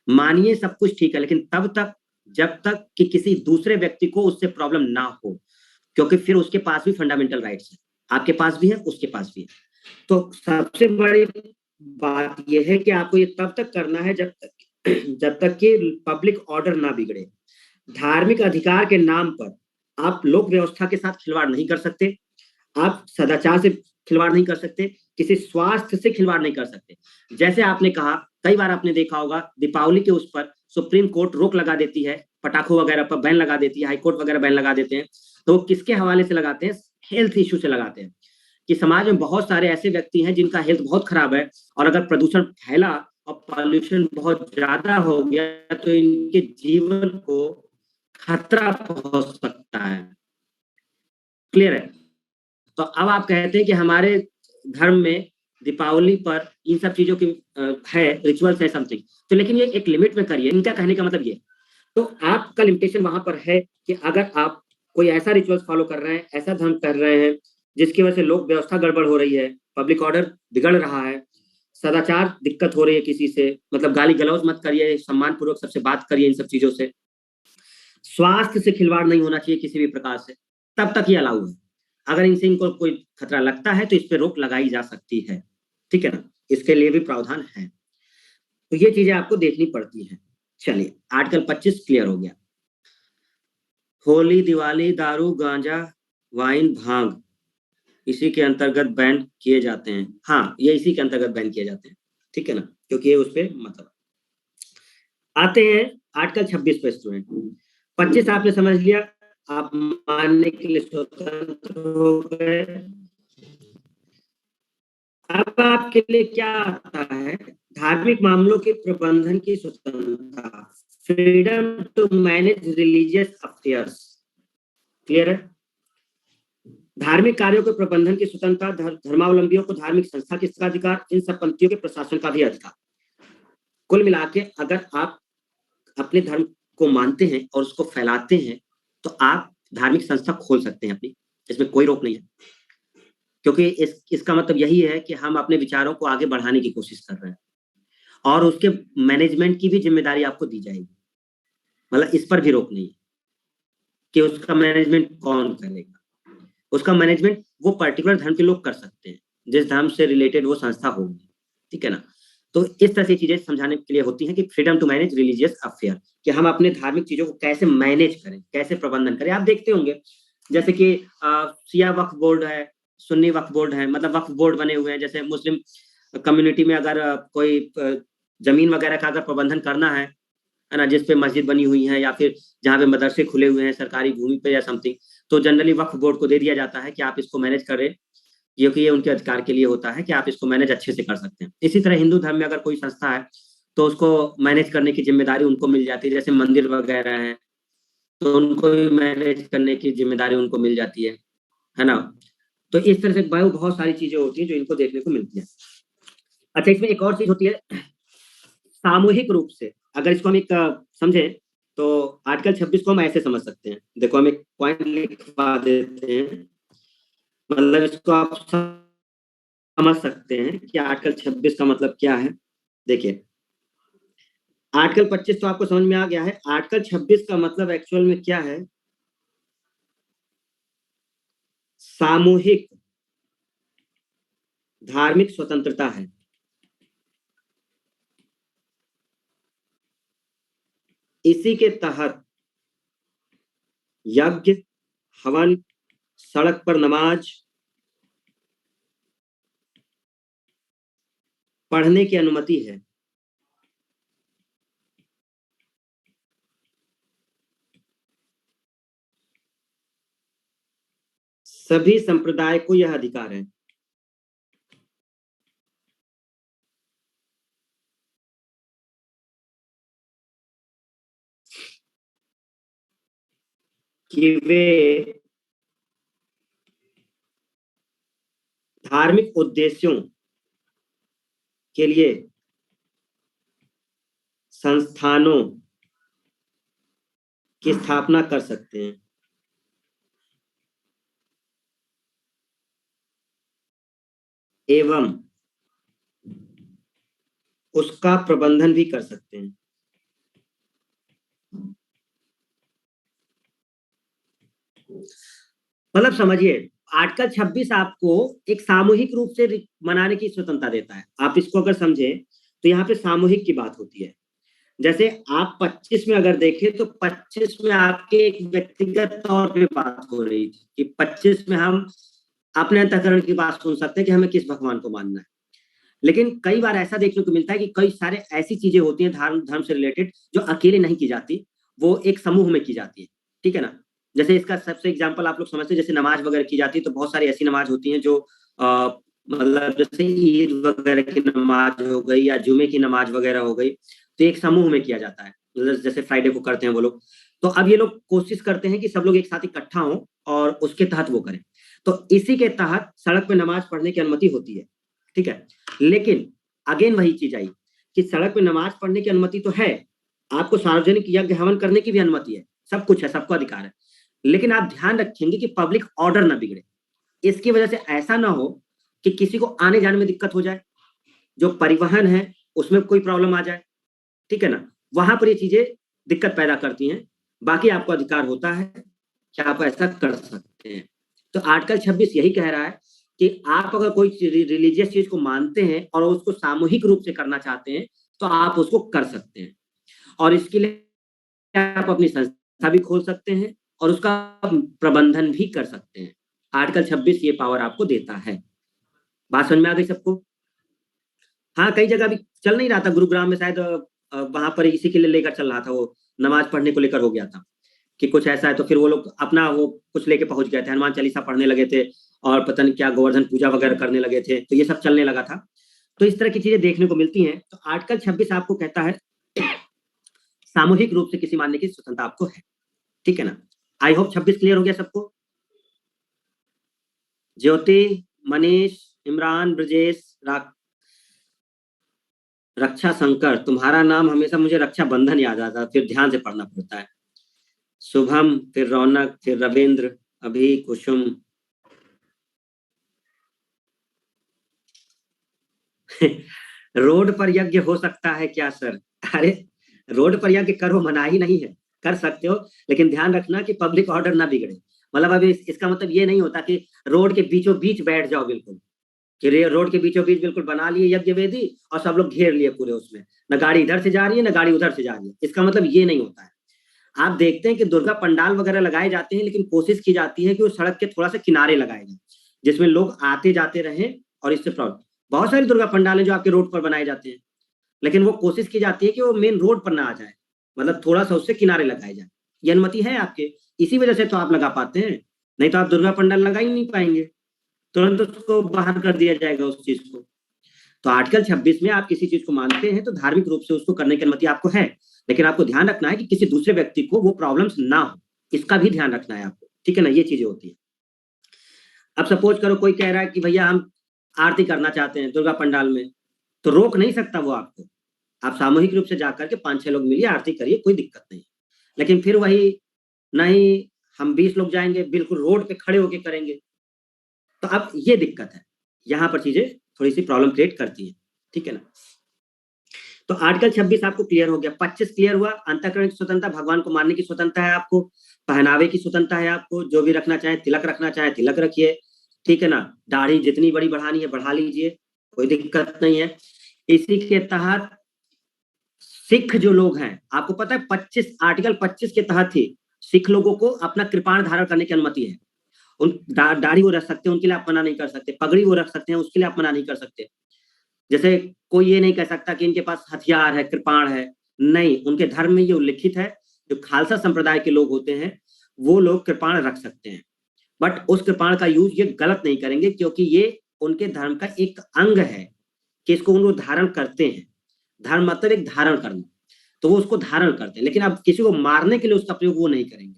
मानिए सब कुछ ठीक है, लेकिन तब तक जब तक कि किसी दूसरे व्यक्ति को उससे प्रॉब्लम ना हो, क्योंकि फिर उसके पास भी फंडामेंटल राइट्स है, आपके पास भी है, उसके पास भी है। तो सबसे बड़ी बात यह है कि आपको ये तब तक करना है जब तक कि पब्लिक ऑर्डर ना बिगड़े। धार्मिक अधिकार के नाम पर आप लोक व्यवस्था के साथ खिलवाड़ नहीं कर सकते, आप सदाचार से खिलवाड़ नहीं कर सकते, किसी स्वास्थ्य से खिलवाड़ नहीं कर सकते। जैसे आपने कहा, कई बार आपने देखा होगा दीपावली के उस पर सुप्रीम कोर्ट रोक लगा देती है, पटाखों वगैरह पर बैन लगा देती है, हाईकोर्ट वगैरह बैन लगा देते हैं। तो वो किसके हवाले से लगाते हैं? हेल्थ इश्यू से लगाते हैं कि समाज में बहुत सारे ऐसे व्यक्ति हैं जिनका हेल्थ बहुत खराब है, और अगर प्रदूषण फैला और पॉल्यूशन बहुत ज्यादा हो गया तो इनके जीवन को खतरा पहुंच सकता है। क्लियर है? तो अब आप कहते हैं कि हमारे धर्म में दीपावली पर इन सब चीजों की है, रिचुअल्स है समथिंग, तो लेकिन ये एक लिमिट में करिए। इनका कहने का मतलब ये, तो आपका लिमिटेशन वहां पर है कि अगर आप कोई ऐसा रिचुअल्स फॉलो कर रहे हैं, ऐसा धर्म कर रहे हैं जिसकी वजह से लोक व्यवस्था गड़बड़ हो रही है, पब्लिक ऑर्डर बिगड़ रहा है, सदाचार दिक्कत हो रही है, किसी से मतलब गाली गलौज मत करिए, सम्मान पूर्वक सबसे बात करिए, इन सब चीजों से, स्वास्थ्य से खिलवाड़ नहीं होना चाहिए किसी भी प्रकार से, तब तक ये अलाउ है। अगर इनसे इनको कोई खतरा लगता है तो इस पर रोक लगाई जा सकती है, ठीक है ना। इसके लिए भी प्रावधान है। तो ये चीजें आपको देखनी पड़ती हैं। चलिए, आर्टिकल 25 क्लियर हो गया। होली, दिवाली, दारू, गांजा, वाइन, भांग इसी के अंतर्गत बैन किए जाते हैं। हाँ, ये इसी के अंतर्गत बैन किए जाते हैं, ठीक है ना, क्योंकि ये उस पर मतलब आते हैं। आर्टिकल 26 पे स्टूडेंट, 25 आपने समझ लिया, आप मानने के लिए स्वतंत्र हो गए। अब आपके लिए क्या आता है? धार्मिक मामलों के प्रबंधन की स्वतंत्रता, freedom to manage religious affairs. Clear है? धार्मिक कार्यों के प्रबंधन की स्वतंत्रता, धर्मावलंबियों को धार्मिक संस्था के अधिकार, इन सब पंक्तियों के प्रशासन का भी अधिकार। कुल मिला के अगर आप अपने धर्म को मानते हैं और उसको फैलाते हैं तो आप धार्मिक संस्था खोल सकते हैं अपनी, इसमें कोई रोक नहीं है। क्योंकि इसका मतलब यही है कि हम अपने विचारों को आगे बढ़ाने की कोशिश कर रहे हैं, और उसके मैनेजमेंट की भी जिम्मेदारी आपको दी जाएगी। मतलब इस पर भी रोक नहीं है कि उसका मैनेजमेंट कौन करेगा। उसका मैनेजमेंट वो पर्टिकुलर धर्म के लोग कर सकते हैं, जिस धर्म से रिलेटेड वो संस्था होगी, ठीक है ना। तो इस तरह से चीजें समझाने के लिए होती हैं कि freedom to manage religious affair, कि हम अपने धार्मिक चीजों को कैसे मैनेज करें, कैसे प्रबंधन करें। आप देखते होंगे जैसे कि शिया वक्फ बोर्ड है, सुन्नी वक्फ बोर्ड है, मतलब वक्फ बोर्ड बने हुए हैं। जैसे मुस्लिम कम्युनिटी में अगर कोई जमीन वगैरह का अगर प्रबंधन करना है ना, जिस पे मस्जिद बनी हुई है या फिर जहाँ पे मदरसे खुले हुए हैं सरकारी भूमि पे या समथिंग, तो जनरली वक्फ बोर्ड को दे दिया जाता है कि आप इसको मैनेज करें, क्योंकि ये उनके अधिकार के लिए होता है कि आप इसको मैनेज अच्छे से कर सकते हैं। इसी तरह हिंदू धर्म में अगर कोई संस्था है तो उसको मैनेज करने की जिम्मेदारी उनको मिल जाती है। जैसे मंदिर वगैरह है तो उनको भी मैनेज करने की जिम्मेदारी उनको मिल जाती है ना। तो इस तरह से बहुत सारी चीजें होती हैं जो इनको देखने को मिलती है। अच्छा, इसमें एक और चीज होती है, सामूहिक रूप से अगर इसको हम एक समझे तो आर्टिकल 26 को हम ऐसे समझ सकते हैं। देखो, हम एक पॉइंट लिखवा देते हैं, मतलब इसको आप समझ सकते हैं कि आर्टिकल 26 का मतलब क्या है। देखिए, आर्टिकल 25 तो आपको समझ में आ गया है। आर्टिकल 26 का मतलब एक्चुअल में क्या है? सामूहिक धार्मिक स्वतंत्रता है। इसी के तहत यज्ञ, हवन, सड़क पर नमाज पढ़ने की अनुमति है। सभी संप्रदाय को यह अधिकार है कि वे धार्मिक उद्देश्यों के लिए संस्थानों की स्थापना कर सकते हैं एवं उसका प्रबंधन भी कर सकते हैं। मतलब समझिए, आर्टिकल 26 आपको एक सामूहिक रूप से मनाने की स्वतंत्रता देता है। आप इसको अगर समझे तो यहाँ पे सामूहिक की बात होती है। जैसे आप 25 में अगर देखें तो 25 में आपके एक व्यक्तिगत तौर पे बात हो रही थी कि 25 में हम अपने अंतःकरण की बात सुन सकते हैं कि हमें किस भगवान को मानना है। लेकिन कई बार ऐसा देखने को मिलता है कि कई सारे ऐसी चीजें होती हैं धर्म से रिलेटेड जो अकेले नहीं की जाती, वो एक समूह में की जाती है। ठीक है ना। जैसे इसका सबसे एग्जाम्पल आप लोग समझते हैं, जैसे नमाज वगैरह की जाती है तो बहुत सारी ऐसी नमाज होती हैं जो मतलब जैसे ईद वगैरह की नमाज हो गई या जुमे की नमाज वगैरह हो गई, तो एक समूह में किया जाता है। जैसे फ्राइडे को करते हैं वो लोग। तो अब ये लोग कोशिश करते हैं कि सब लोग एक साथ इकट्ठा हों और उसके तहत वो करें। तो इसी के तहत सड़क पे नमाज पढ़ने की अनुमति होती है। ठीक है। लेकिन अगेन वही चीज आई कि सड़क पे नमाज पढ़ने की अनुमति तो है, आपको सार्वजनिक यज्ञ हवन करने की भी अनुमति है, सब कुछ है, सबको अधिकार है। लेकिन आप ध्यान रखेंगे कि पब्लिक ऑर्डर ना बिगड़े। इसकी वजह से ऐसा ना हो कि किसी को आने जाने में दिक्कत हो जाए, जो परिवहन है उसमें कोई प्रॉब्लम आ जाए। ठीक है ना। वहां पर ये चीजें दिक्कत पैदा करती हैं। बाकी आपको अधिकार होता है कि आप ऐसा कर सकते हैं। तो आर्टिकल 26 यही कह रहा है कि आप अगर कोई रिलीजियस चीज को मानते हैं और उसको सामूहिक रूप से करना चाहते हैं तो आप उसको कर सकते हैं, और इसके लिए आप अपनी संस्था भी खोल सकते हैं और उसका प्रबंधन भी कर सकते हैं। आर्टिकल 26 ये पावर आपको देता है। बात समझ में आ गई सबको? हाँ, कई जगह भी चल नहीं रहा था, गुरुग्राम में शायद वहां पर इसी के लिए लेकर चल रहा था, वो नमाज पढ़ने को लेकर हो गया था कि कुछ ऐसा है। तो फिर वो लोग अपना वो कुछ लेके पहुंच गए थे, हनुमान चालीसा पढ़ने लगे थे और पता नहीं क्या गोवर्धन पूजा वगैरह करने लगे थे, तो ये सब चलने लगा था। तो इस तरह की चीजें देखने को मिलती हैं। तो आर्टिकल 26 आपको कहता है सामूहिक रूप से किसी मानने की स्वतंत्रता आपको है। ठीक है ना। आई होप 26 क्लियर हो गया सबको। ज्योति, मनीष, इमरान, ब्रजेश, रक्षा शंकर, तुम्हारा नाम हमेशा मुझे रक्षा बंधन याद आता है, फिर ध्यान से पढ़ना पड़ता है। शुभम, फिर रौनक, फिर रविंद्र, अभी, कुसुम। रोड पर यज्ञ हो सकता है क्या सर? अरे, रोड पर यज्ञ करो, मनाही नहीं है, कर सकते हो। लेकिन ध्यान रखना कि पब्लिक ऑर्डर ना बिगड़े। मतलब अभी इसका मतलब ये नहीं होता कि रोड के बीचों बीच बैठ जाओ बिल्कुल, कि रोड के बीचों बीच बिल्कुल बना लिए यज्ञ वेदी और सब लोग घेर लिए पूरे उसमें, ना गाड़ी इधर से जा रही है ना गाड़ी उधर से जा रही है। इसका मतलब ये नहीं होता है। आप देखते हैं कि दुर्गा पंडाल वगैरह लगाए जाते हैं, लेकिन कोशिश की जाती है कि वो सड़क के थोड़ा सा किनारे लगाए जाए, जिसमें लोग आते जाते रहें और इससे प्रॉब्लम। बहुत सारी दुर्गा पंडाल है जो आपके रोड पर बनाए जाते हैं, लेकिन वो कोशिश की जाती है कि वो मेन रोड पर ना आ जाए, मतलब थोड़ा सा उससे किनारे लगाए जाए। ये अनुमति है आपके, इसी वजह से तो आप लगा पाते हैं, नहीं तो आप दुर्गा पंडाल लगा ही नहीं पाएंगे, तुरंत उसको बाहर कर दिया जाएगा उस चीज को। तो आर्टिकल 26 में आप किसी चीज को मानते हैं तो धार्मिक रूप से उसको करने की अनुमति आपको है, लेकिन आपको ध्यान रखना है कि किसी दूसरे व्यक्ति को वो प्रॉब्लम्स ना हो, इसका भी ध्यान रखना है आपको। ठीक है ना, ये चीजें होती है। अब सपोज करो कोई कह रहा है कि भैया हम आरती करना चाहते हैं दुर्गा पंडाल में, तो रोक नहीं सकता वो आपको। आप सामूहिक रूप से जाकर के 5-6 लोग मिलिए, आरती करिए, कोई दिक्कत नहीं। लेकिन फिर वही नहीं, हम 20 लोग जाएंगे बिल्कुल रोड पे खड़े होके करेंगे, तो अब ये दिक्कत है। यहाँ पर चीजें थोड़ी सी प्रॉब्लम क्रिएट करती है। ठीक है ना। तो आर्टिकल 26 आपको क्लियर हो गया। 25 क्लियर हुआ, अंतःकरण की स्वतंत्रता, भगवान को मानने की स्वतंत्रता है आपको, पहनावे की स्वतंत्रता है आपको, जो भी रखना चाहे, तिलक रखना चाहे तिलक रखिए। ठीक है ना। दाढ़ी जितनी बड़ी बढ़ानी है बढ़ा लीजिए, कोई दिक्कत नहीं है। इसी के तहत सिख जो लोग हैं, आपको पता है 25 आर्टिकल 25 के तहत ही सिख लोगों को अपना कृपाण धारण करने की अनुमति है। उन दाढ़ी वो रख सकते हैं, उनके लिए आप मना नहीं कर सकते। पगड़ी वो रख सकते हैं, उसके लिए आप मना नहीं कर सकते। जैसे कोई ये नहीं कह सकता कि इनके पास हथियार है, कृपाण है, नहीं, उनके धर्म में ये उल्लिखित है। जो खालसा संप्रदाय के लोग होते हैं वो लोग कृपाण रख सकते हैं। बट उस कृपाण का यूज ये गलत नहीं करेंगे, क्योंकि ये उनके धर्म का एक अंग है कि इसको उनको धारण करते हैं। धर्म मतलब एक धारण करना, तो वो उसको धारण करते हैं, लेकिन अब किसी को मारने के लिए उसका प्रयोग वो नहीं करेंगे।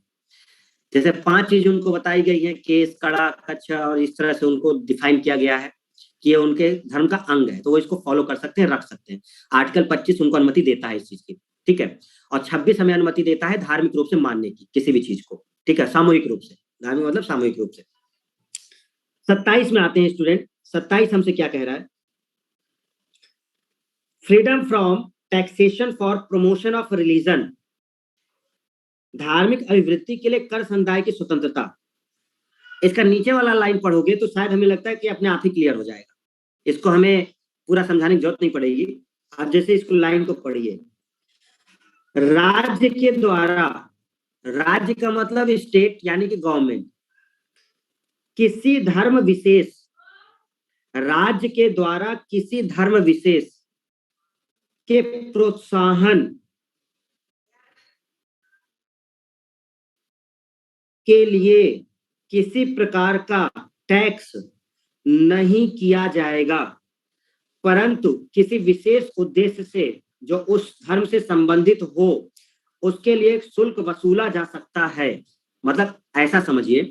जैसे 5 चीजें उनको बताई गई हैं, केस, कड़ा, कच्छ, और इस तरह से उनको डिफाइन किया गया है कि ये उनके धर्म का अंग है, तो वो इसको फॉलो कर सकते हैं, रख सकते हैं। आर्टिकल 25 उनको अनुमति देता है इस चीज की, ठीक है। और 26 हमें अनुमति देता है धार्मिक रूप से मानने की किसी भी चीज को, ठीक है, सामूहिक रूप से। धार्मिक मतलब सामूहिक रूप से। 27 में आते हैं स्टूडेंट। 27 हमसे क्या कह रहा है? Freedom from taxation for promotion of religion, धार्मिक अभिवृत्ति के लिए कर संदाय की स्वतंत्रता। इसका नीचे वाला लाइन पढ़ोगे तो शायद हमें लगता है कि अपने आप ही क्लियर हो जाएगा, इसको हमें पूरा समझाने की जरूरत नहीं पड़ेगी। आप जैसे इसको लाइन को पढ़िए, राज्य के द्वारा, राज्य का मतलब स्टेट यानी कि गवर्नमेंट, किसी धर्म विशेष, राज्य के द्वारा किसी धर्म विशेष के प्रोत्साहन के लिए किसी प्रकार का टैक्स नहीं किया जाएगा, परंतु किसी विशेष उद्देश्य से जो उस धर्म से संबंधित हो उसके लिए शुल्क वसूला जा सकता है। मतलब ऐसा समझिए,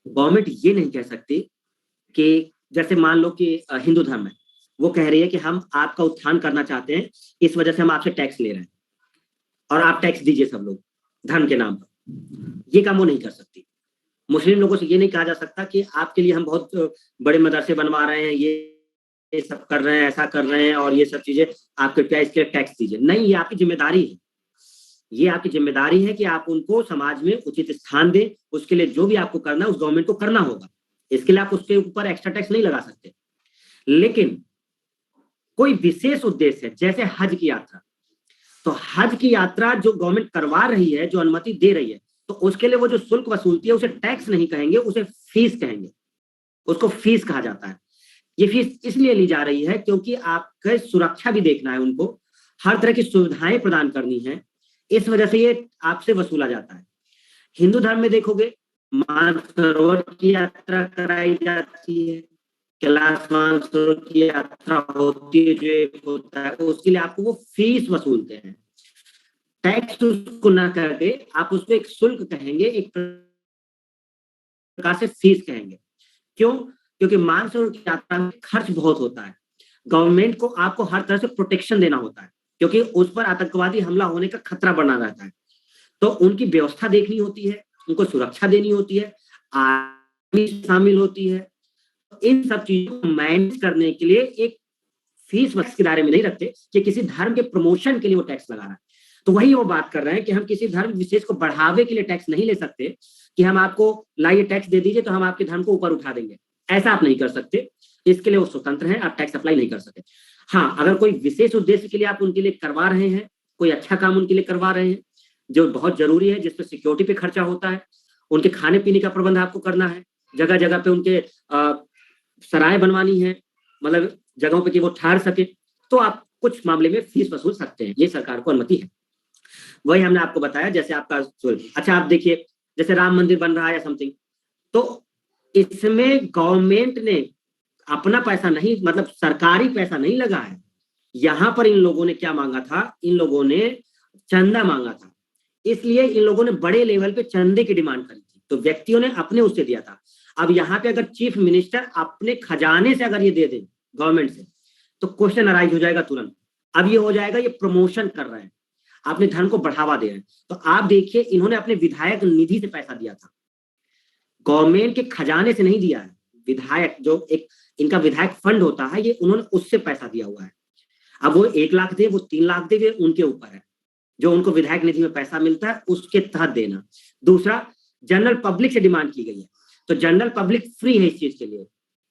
गवर्नमेंट ये नहीं कह सकती कि जैसे मान लो कि हिंदू धर्म है, वो कह रही है कि हम आपका उत्थान करना चाहते हैं, इस वजह से हम आपसे टैक्स ले रहे हैं और आप टैक्स दीजिए सब लोग धर्म के नाम पर। ये काम वो नहीं कर सकती। मुस्लिम लोगों से ये नहीं कहा जा सकता कि आपके लिए हम बहुत बड़े मदरसे बनवा रहे हैं, ये सब कर रहे हैं, ऐसा कर रहे हैं, और ये सब चीजें आप कृपया इसके टैक्स दीजिए। नहीं, ये आपकी जिम्मेदारी है। ये आपकी जिम्मेदारी है कि आप उनको समाज में उचित स्थान दें। उसके लिए जो भी आपको करना है उस गवर्नमेंट को करना होगा, इसके लिए आप उसके ऊपर एक्स्ट्रा टैक्स नहीं लगा सकते। लेकिन कोई विशेष उद्देश्य है, जैसे हज की यात्रा, तो हज की यात्रा जो गवर्नमेंट करवा रही है, जो अनुमति दे रही है, तो उसके लिए वो जो शुल्क वसूलती है उसे टैक्स नहीं कहेंगे, उसे फीस कहेंगे। उसको फीस कहा जाता है। ये फीस इसलिए ली जा रही है क्योंकि आपके सुरक्षा भी देखना है, उनको हर तरह की सुविधाएं प्रदान करनी है, इस वजह से ये आपसे वसूला जाता है। हिंदू धर्म में देखोगे, मानसरोवर की यात्रा कराई जाती है, कैलाश मानसरोवर की यात्रा होती है, जो एक होता है, उसके लिए आपको वो फीस वसूलते हैं। टैक्स उसको ना करके आप उसको एक शुल्क कहेंगे, एक प्रकार से फीस कहेंगे। क्यों? क्योंकि मानसरोवर की यात्रा में खर्च बहुत होता है। गवर्नमेंट को आपको हर तरह से प्रोटेक्शन देना होता है, क्योंकि उस पर आतंकवादी हमला होने का खतरा बना रहता है। तो उनकी व्यवस्था देखनी होती है, उनको सुरक्षा देनी होती है, आर्मी शामिल होती है। इन सब चीजों को मैनेज करने के लिए एक फीस बस के दायरे में नहीं रखते कि किसी धर्म के प्रमोशन के लिए वो टैक्स लगा रहा है। तो वही वो बात कर रहे हैं कि हम किसी धर्म विशेष को बढ़ावे के लिए टैक्स नहीं ले सकते कि हम आपको लाइए टैक्स दे दीजिए तो हम आपके धर्म को ऊपर उठा देंगे। ऐसा आप नहीं कर सकते, इसके लिए वो स्वतंत्र है, आप टैक्स अप्लाई नहीं कर सकते। हाँ, अगर कोई विशेष उद्देश्य के लिए आप उनके लिए करवा रहे हैं, कोई अच्छा काम उनके लिए करवा रहे हैं जो बहुत जरूरी है, जिसपे सिक्योरिटी पे खर्चा होता है, उनके खाने पीने का प्रबंध आपको करना है, जगह जगह पे उनके सराय बनवानी है, मतलब जगहों पे कि वो ठहर सके, तो आप कुछ मामले में फीस वसूल सकते हैं, ये सरकार को अनुमति है। वही हमने आपको बताया, जैसे आपका अच्छा आप देखिए, जैसे राम मंदिर बन रहा है या समथिंग, तो इसमें गवर्नमेंट ने अपना पैसा नहीं, मतलब सरकारी पैसा नहीं लगा है। यहां पर इन लोगों ने क्या मांगा था? इन लोगों ने चंदा मांगा था, इसलिए इन लोगों ने बड़े लेवल पे चंदे की डिमांड करी थी, तो व्यक्तियों ने अपने उससे दिया था। अब यहाँ पे अगर चीफ मिनिस्टर अपने खजाने से अगर ये दे दे गवर्नमेंट से, तो क्वेश्चन अराइज हो जाएगा तुरंत। अब ये हो जाएगा, ये प्रमोशन कर रहे हैं, अपने धर्म को बढ़ावा दे रहे हैं। तो आप देखिए, इन्होंने अपने विधायक निधि से पैसा दिया था, गवर्नमेंट के खजाने से नहीं दिया है। विधायक जो एक इनका विधायक फंड होता है, ये उन्होंने उससे पैसा दिया हुआ है। अब वो 1 लाख दे, वो 3 लाख दे, वे उनके ऊपर है। जो उनको विधायक निधि में पैसा मिलता है उसके तहत देना। दूसरा, जनरल पब्लिक से डिमांड की गई है, तो जनरल पब्लिक फ्री है इस चीज के लिए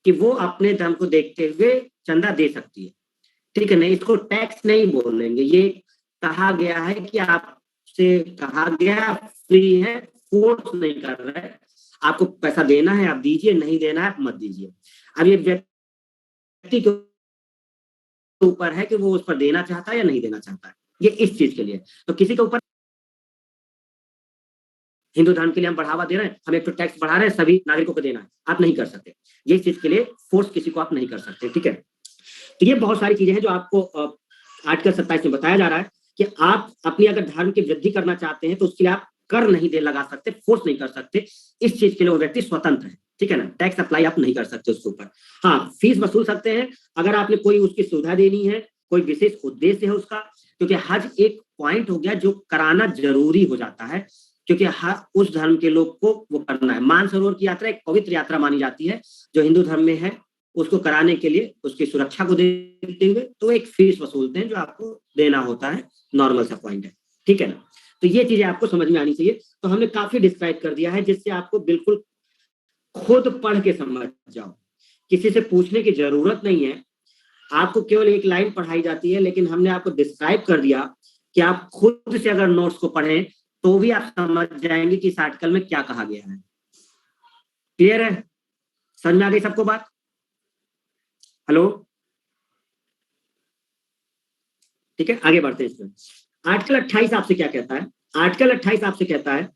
कि वो अपने धर्म को देखते हुए चंदा दे सकती है, ठीक है। नहीं, इसको टैक्स नहीं बोलेंगे, ये कहा गया है कि आपसे कहा गया फ्री है, फोर्स नहीं कर रहा है। आपको पैसा देना है आप दीजिए, नहीं देना है आप मत दीजिए। अब ये व्यक्ति के ऊपर है कि वो उस पर देना चाहता है या नहीं देना चाहता है, ये इस चीज के लिए। तो किसी के ऊपर हिंदू धर्म के लिए हम बढ़ावा दे रहे हैं, हम एक तो टैक्स बढ़ा रहे हैं, सभी नागरिकों को देना है, आप नहीं कर सकते। ये चीज के लिए फोर्स किसी को आप नहीं कर सकते, ठीक है। तो ये बहुत सारी चीजें हैं जो आपको आर्टिकल 27 में बताया जा रहा है कि आप अपनी अगर धर्म की वृद्धि करना चाहते हैं तो उसके लिए आप कर नहीं दे लगा सकते, फोर्स नहीं कर सकते, इस चीज के लिए वो व्यक्ति स्वतंत्र है, ठीक है ना। टैक्स अप्लाई आप नहीं कर सकते उसके ऊपर। हाँ, फीस वसूल सकते हैं अगर आपने कोई उसकी सुविधा देनी है, कोई विशेष उद्देश्य है उसका, क्योंकि हज एक पॉइंट हो गया जो कराना जरूरी हो जाता है, क्योंकि उस धर्म के लोग को वो करना है। मानसरोवर की यात्रा एक पवित्र यात्रा मानी जाती है जो हिंदू धर्म में है, उसको कराने के लिए उसकी सुरक्षा को देखते हुए तो एक फीस वसूलते हैं जो आपको देना होता है, नॉर्मल सा पॉइंट है, ठीक है ना। तो ये चीजें आपको समझ में आनी चाहिए। तो हमने काफी डिस्क्राइब कर दिया है जिससे आपको बिल्कुल खुद पढ़ के समझ जाओ, किसी से पूछने की जरूरत नहीं है, आपको केवल एक लाइन पढ़ाई जाती है, लेकिन हमने आपको डिस्क्राइब कर दिया कि आप खुद से अगर नोट्स को पढ़ें तो भी आप समझ जाएंगे कि इस आर्टिकल में क्या कहा गया है। क्लियर है, समझ में आ गई सबको बात? हेलो, ठीक है, आगे बढ़ते हैं इसमें। आर्टिकल 28 आपसे क्या कहता है? आर्टिकल 28 आपसे कहता है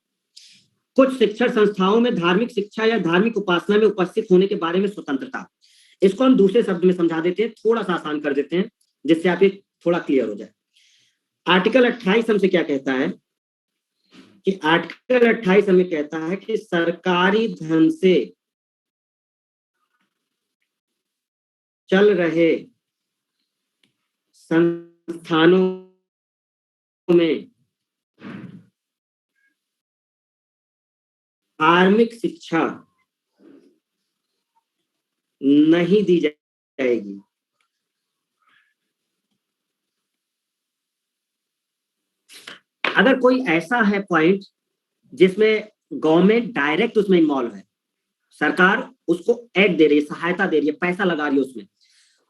कुछ शिक्षण संस्थाओं में धार्मिक शिक्षा या धार्मिक उपासना में उपस्थित होने के बारे में स्वतंत्रता। इसको हम दूसरे शब्द में समझा देते हैं, थोड़ा सा आसान कर देते हैं जिससे आप ये थोड़ा क्लियर हो जाए। आर्टिकल 28 हमसे क्या कहता है कि आर्टिकल 28 हमें कहता है कि सरकारी धन से चल रहे संस्थानों में धार्मिक शिक्षा नहीं दी जाएगी। अगर कोई ऐसा है पॉइंट जिसमें गवर्नमेंट डायरेक्ट उसमें इन्वॉल्व है, सरकार उसको एड दे रही है, सहायता दे रही है, पैसा लगा रही है उसमें,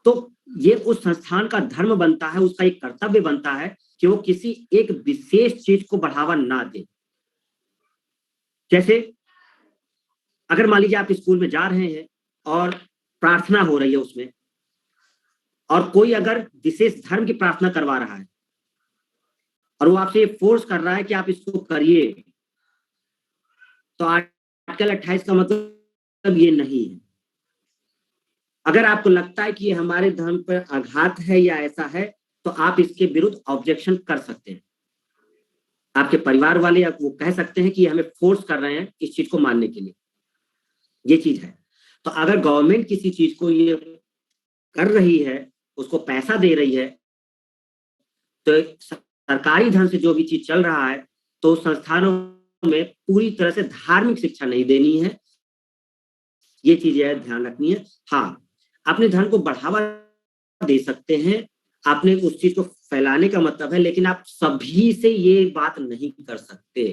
तो ये उस संस्थान का धर्म बनता है, उसका एक कर्तव्य बनता है कि वो किसी एक विशेष चीज को बढ़ावा ना दे। जैसे अगर मान लीजिए आप स्कूल में जा रहे हैं और प्रार्थना हो रही है उसमें, और कोई अगर विशेष धर्म की प्रार्थना करवा रहा है और वो आपसे फोर्स कर रहा है कि आप इसको करिए, तो आर्टिकल 28 का मतलब ये नहीं है। अगर आपको लगता है कि ये हमारे धर्म पर आघात है या ऐसा है, तो आप इसके विरुद्ध ऑब्जेक्शन कर सकते हैं। आपके परिवार वाले वो कह सकते हैं कि हमें फोर्स कर रहे हैं इस चीज को मानने के लिए, ये चीज है। तो अगर गवर्नमेंट किसी चीज को ये कर रही है, उसको पैसा दे रही है, तो सरकारी धन से जो भी चीज चल रहा है, तो संस्थानों में पूरी तरह से धार्मिक शिक्षा नहीं देनी है, ये चीजें ध्यान रखनी है। हाँ, अपने धर्म को बढ़ावा दे सकते हैं, आपने उस चीज को फैलाने का मतलब है, लेकिन आप सभी से ये बात नहीं कर सकते।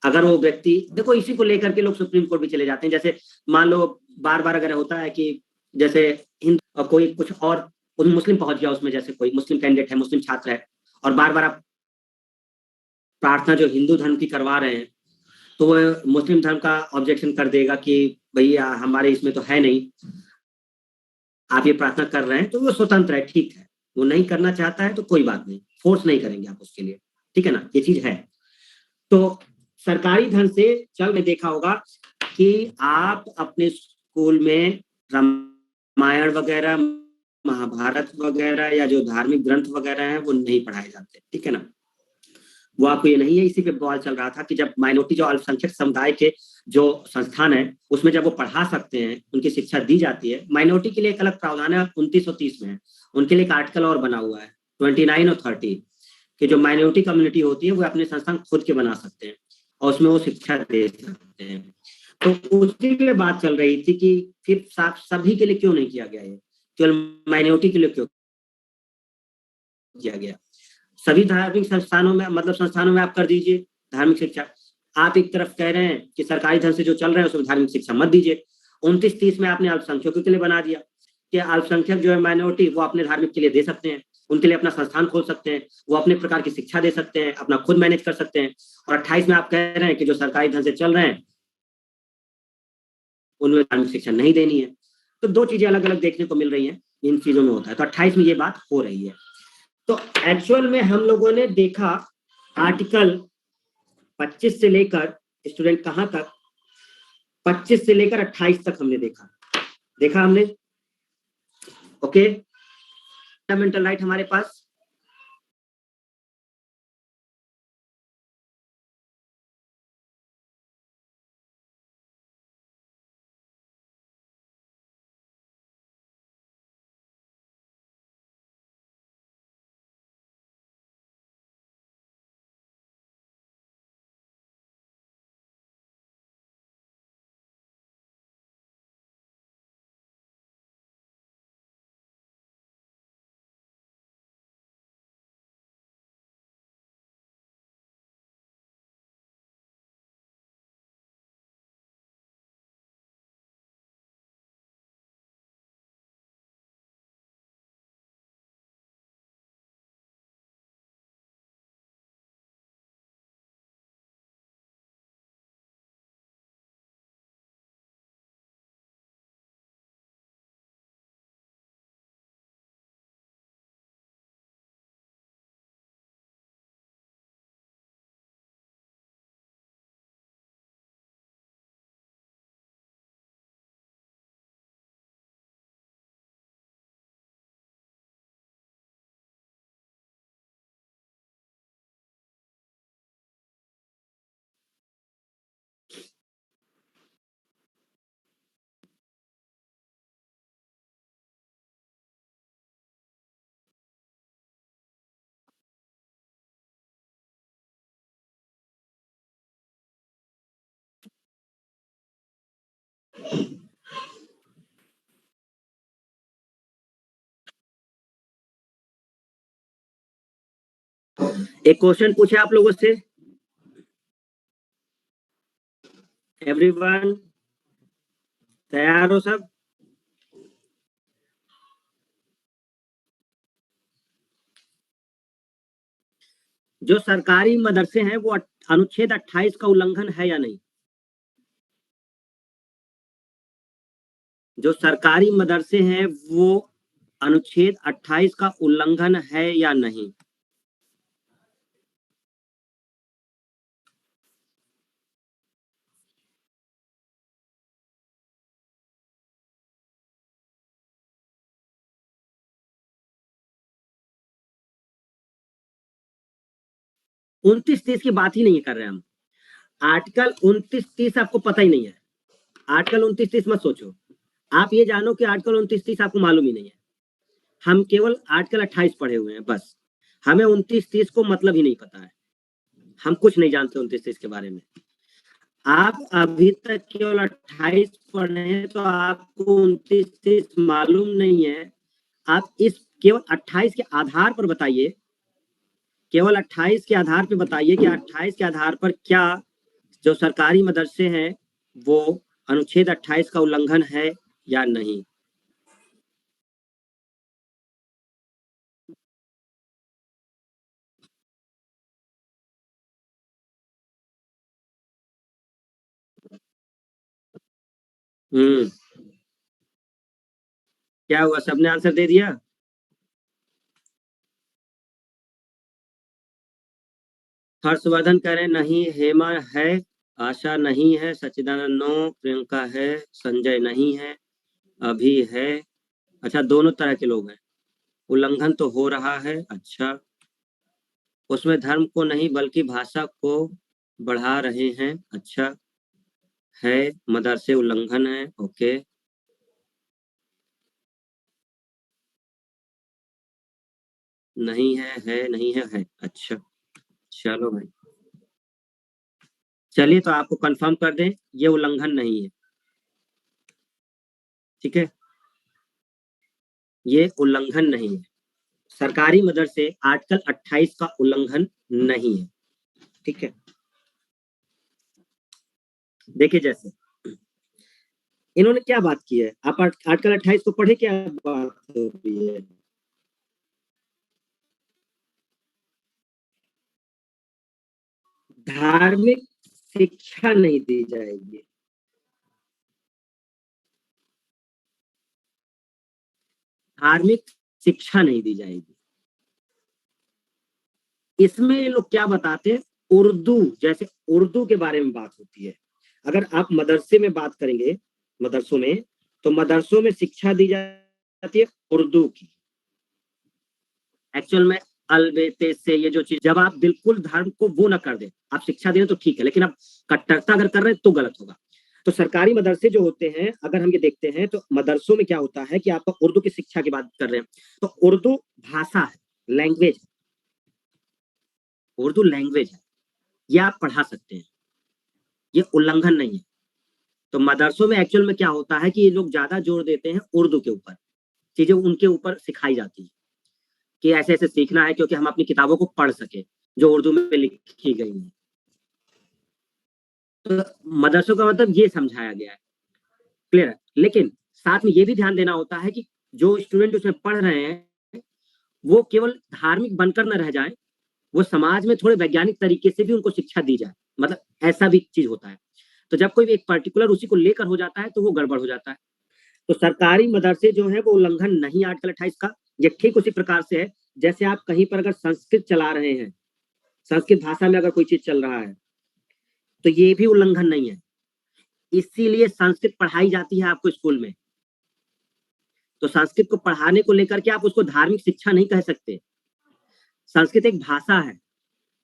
अगर वो व्यक्ति, देखो इसी को लेकर के लोग सुप्रीम कोर्ट भी चले जाते हैं। जैसे मान लो बार बार अगर होता है कि जैसे हिंदू कोई कुछ और मुस्लिम पहुंच गया उसमें, जैसे कोई मुस्लिम कैंडिडेट है, मुस्लिम छात्र है, और बार बार आप प्रार्थना जो हिंदू धर्म की करवा रहे हैं, तो वह मुस्लिम धर्म का ऑब्जेक्शन कर देगा कि भैया हमारे इसमें तो है नहीं, आप ये प्रार्थना कर रहे हैं, तो वो स्वतंत्र है, ठीक है। वो नहीं करना चाहता है तो कोई बात नहीं, फोर्स नहीं करेंगे आप उसके लिए, ठीक है ना, ये चीज है। तो सरकारी धन से चल में देखा होगा कि आप अपने स्कूल में रामायण वगैरह, महाभारत वगैरह या जो धार्मिक ग्रंथ वगैरह हैं वो नहीं पढ़ाए जाते, ठीक है ना। वो आपको ये नहीं है, इसी पे बवाल चल रहा था कि जब माइनॉरिटी जो अल्पसंख्यक समुदाय के जो संस्थान है उसमें जब वो पढ़ा सकते हैं, उनकी शिक्षा दी जाती है। माइनॉरिटी के लिए एक अलग प्रावधान है, 2930 में है, उनके लिए एक आर्टिकल और बना हुआ है 29 और 30 कि जो माइनॉरिटी कम्युनिटी होती है वो अपने संस्थान खुद के बना सकते हैं और उसमें वो शिक्षा दे सकते हैं। तो उसी पे बात चल रही थी कि फिर सभी के लिए क्यों नहीं किया गया, ये केवल माइनॉरिटी के लिए क्यों किया गया। सभी धार्मिक संस्थानों में, मतलब संस्थानों में आप कर दीजिए धार्मिक शिक्षा। आप एक तरफ कह रहे हैं कि सरकारी धन से जो चल रहे हैं उसमें धार्मिक शिक्षा मत दीजिए, 2930 में आपने अल्पसंख्यकों के लिए बना दिया कि अल्पसंख्यक जो है माइनॉरिटी वो अपने धार्मिक के लिए दे सकते हैं, उनके लिए अपना संस्थान खोल सकते हैं, वो अपने प्रकार की शिक्षा दे सकते हैं, अपना खुद मैनेज कर सकते हैं। और 28 में आप कह रहे हैं कि जो सरकारी धन से चल रहे हैं उनमें धार्मिक शिक्षा नहीं देनी है। तो दो चीजें अलग अलग देखने को मिल रही हैं, इन चीजों में होता है। तो 28 में ये बात हो रही है। तो एक्चुअल में हम लोगों ने देखा आर्टिकल 25 से लेकर स्टूडेंट कहां तक, 25 से लेकर 28 तक हमने देखा हमने। ओके, फंडामेंटल राइट हमारे पास। एक क्वेश्चन पूछे आप लोगों से, एवरीवन तैयार हो सब? जो सरकारी मदरसे हैं वो अनुच्छेद 28 का उल्लंघन है या नहीं? जो सरकारी मदरसे हैं वो अनुच्छेद 28 का उल्लंघन है या नहीं? उनतीस तीस की बात ही नहीं कर रहे हम। आर्टिकल 29-30 आपको पता ही नहीं है। आर्टिकल 29-30 मत सोचो। आप ये जानो कि आर्टिकल 29-30 आपको मालूम ही नहीं है। हम केवल आर्टिकल 28 पढ़े हुए हैं बस। हमें 29-30 को मतलब ही नहीं पता है। हम कुछ नहीं जानते 29-30 के बारे में। आप अभी तक केवल 28 पढ़े हैं तो आपको 29-30 मालूम नहीं है। आप इस केवल 28 के आधार पर बताइए, केवल 28 के आधार पर बताइए कि 28 के आधार पर क्या जो सरकारी मदरसे हैं वो अनुच्छेद 28 का उल्लंघन है या नहीं। हम्म, क्या हुआ, सबने आंसर दे दिया? हर्षवर्धन कह रहे नहीं, हेमा है, आशा नहीं है, सच्चिदानंद नो, प्रियंका है, संजय नहीं है, अभी है। अच्छा, दोनों तरह के लोग हैं। उल्लंघन तो हो रहा है, अच्छा। उसमें धर्म को नहीं बल्कि भाषा को बढ़ा रहे हैं, अच्छा। है, मदरसे उल्लंघन है, ओके। नहीं है नहीं है, अच्छा। चलो भाई, चलिए तो आपको कंफर्म कर दें, ये उल्लंघन नहीं है। ठीक है, ये उल्लंघन नहीं है। सरकारी मदरसे आर्टिकल 28 का उल्लंघन नहीं है। ठीक है, देखिए जैसे इन्होंने क्या बात की है, आप आर्टिकल 28 को पढ़े, क्या बात हो रही है? धार्मिक शिक्षा नहीं दी जाएगी। धार्मिक शिक्षा नहीं दी जाएगी। इसमें ये लोग क्या बताते हैं, उर्दू, जैसे उर्दू के बारे में बात होती है। अगर आप मदरसे में बात करेंगे, मदरसों में, तो मदरसों में शिक्षा दी जाती है उर्दू की। एक्चुअल में अलबेते से ये जो चीज, जब आप बिल्कुल धर्म को वो ना कर दे, आप शिक्षा दे रहे तो ठीक है, लेकिन आप कट्टरता अगर कर रहे हैं तो गलत होगा। तो सरकारी मदरसे जो होते हैं, अगर हम ये देखते हैं तो मदरसों में क्या होता है कि आप उर्दू की शिक्षा की बात कर रहे हैं, तो उर्दू भाषा है, लैंग्वेज, उर्दू लैंग्वेज है, ये आप पढ़ा सकते हैं, ये उल्लंघन नहीं है। तो मदरसों में एक्चुअल में क्या होता है कि ये लोग ज्यादा जोर देते हैं उर्दू के ऊपर, चीजें उनके ऊपर सिखाई जाती है कि ऐसे ऐसे सीखना है, क्योंकि हम अपनी किताबों को पढ़ सके जो उर्दू में लिखी गई है। तो मदरसों का मतलब ये समझाया गया है, क्लियर है। लेकिन साथ में ये भी ध्यान देना होता है कि जो स्टूडेंट उसमें पढ़ रहे हैं वो केवल धार्मिक बनकर न रह जाए, वो समाज में थोड़े वैज्ञानिक तरीके से भी उनको शिक्षा दी जाए, मतलब ऐसा भी चीज होता है। तो जब कोई भी एक पर्टिकुलर उसी को लेकर हो जाता है तो वो गड़बड़ हो जाता है। तो सरकारी मदरसे जो है वो उल्लंघन नहीं आर्टिकल 28 का। ये ठीक उसी प्रकार से है जैसे आप कहीं पर अगर संस्कृत चला रहे हैं, संस्कृत भाषा में अगर कोई चीज चल रहा है तो ये भी उल्लंघन नहीं है, इसीलिए संस्कृत पढ़ाई जाती है आपको स्कूल में। तो संस्कृत को पढ़ाने को लेकर के आप उसको धार्मिक शिक्षा नहीं कह सकते। संस्कृत एक भाषा है,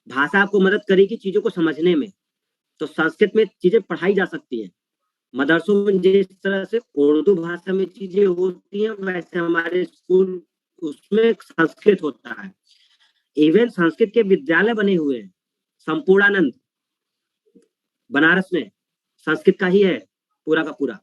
भाषा आपको मदद करेगी चीजों को समझने में, तो संस्कृत में चीजें पढ़ाई जा सकती है। मदरसों में जिस तरह से उर्दू भाषा में चीजें होती हैं वैसे हमारे स्कूल उसमें संस्कृत होता है। इवन संस्कृत के विद्यालय बने हुए हैं, संपूर्णानंद बनारस में संस्कृत का ही है पूरा का पूरा,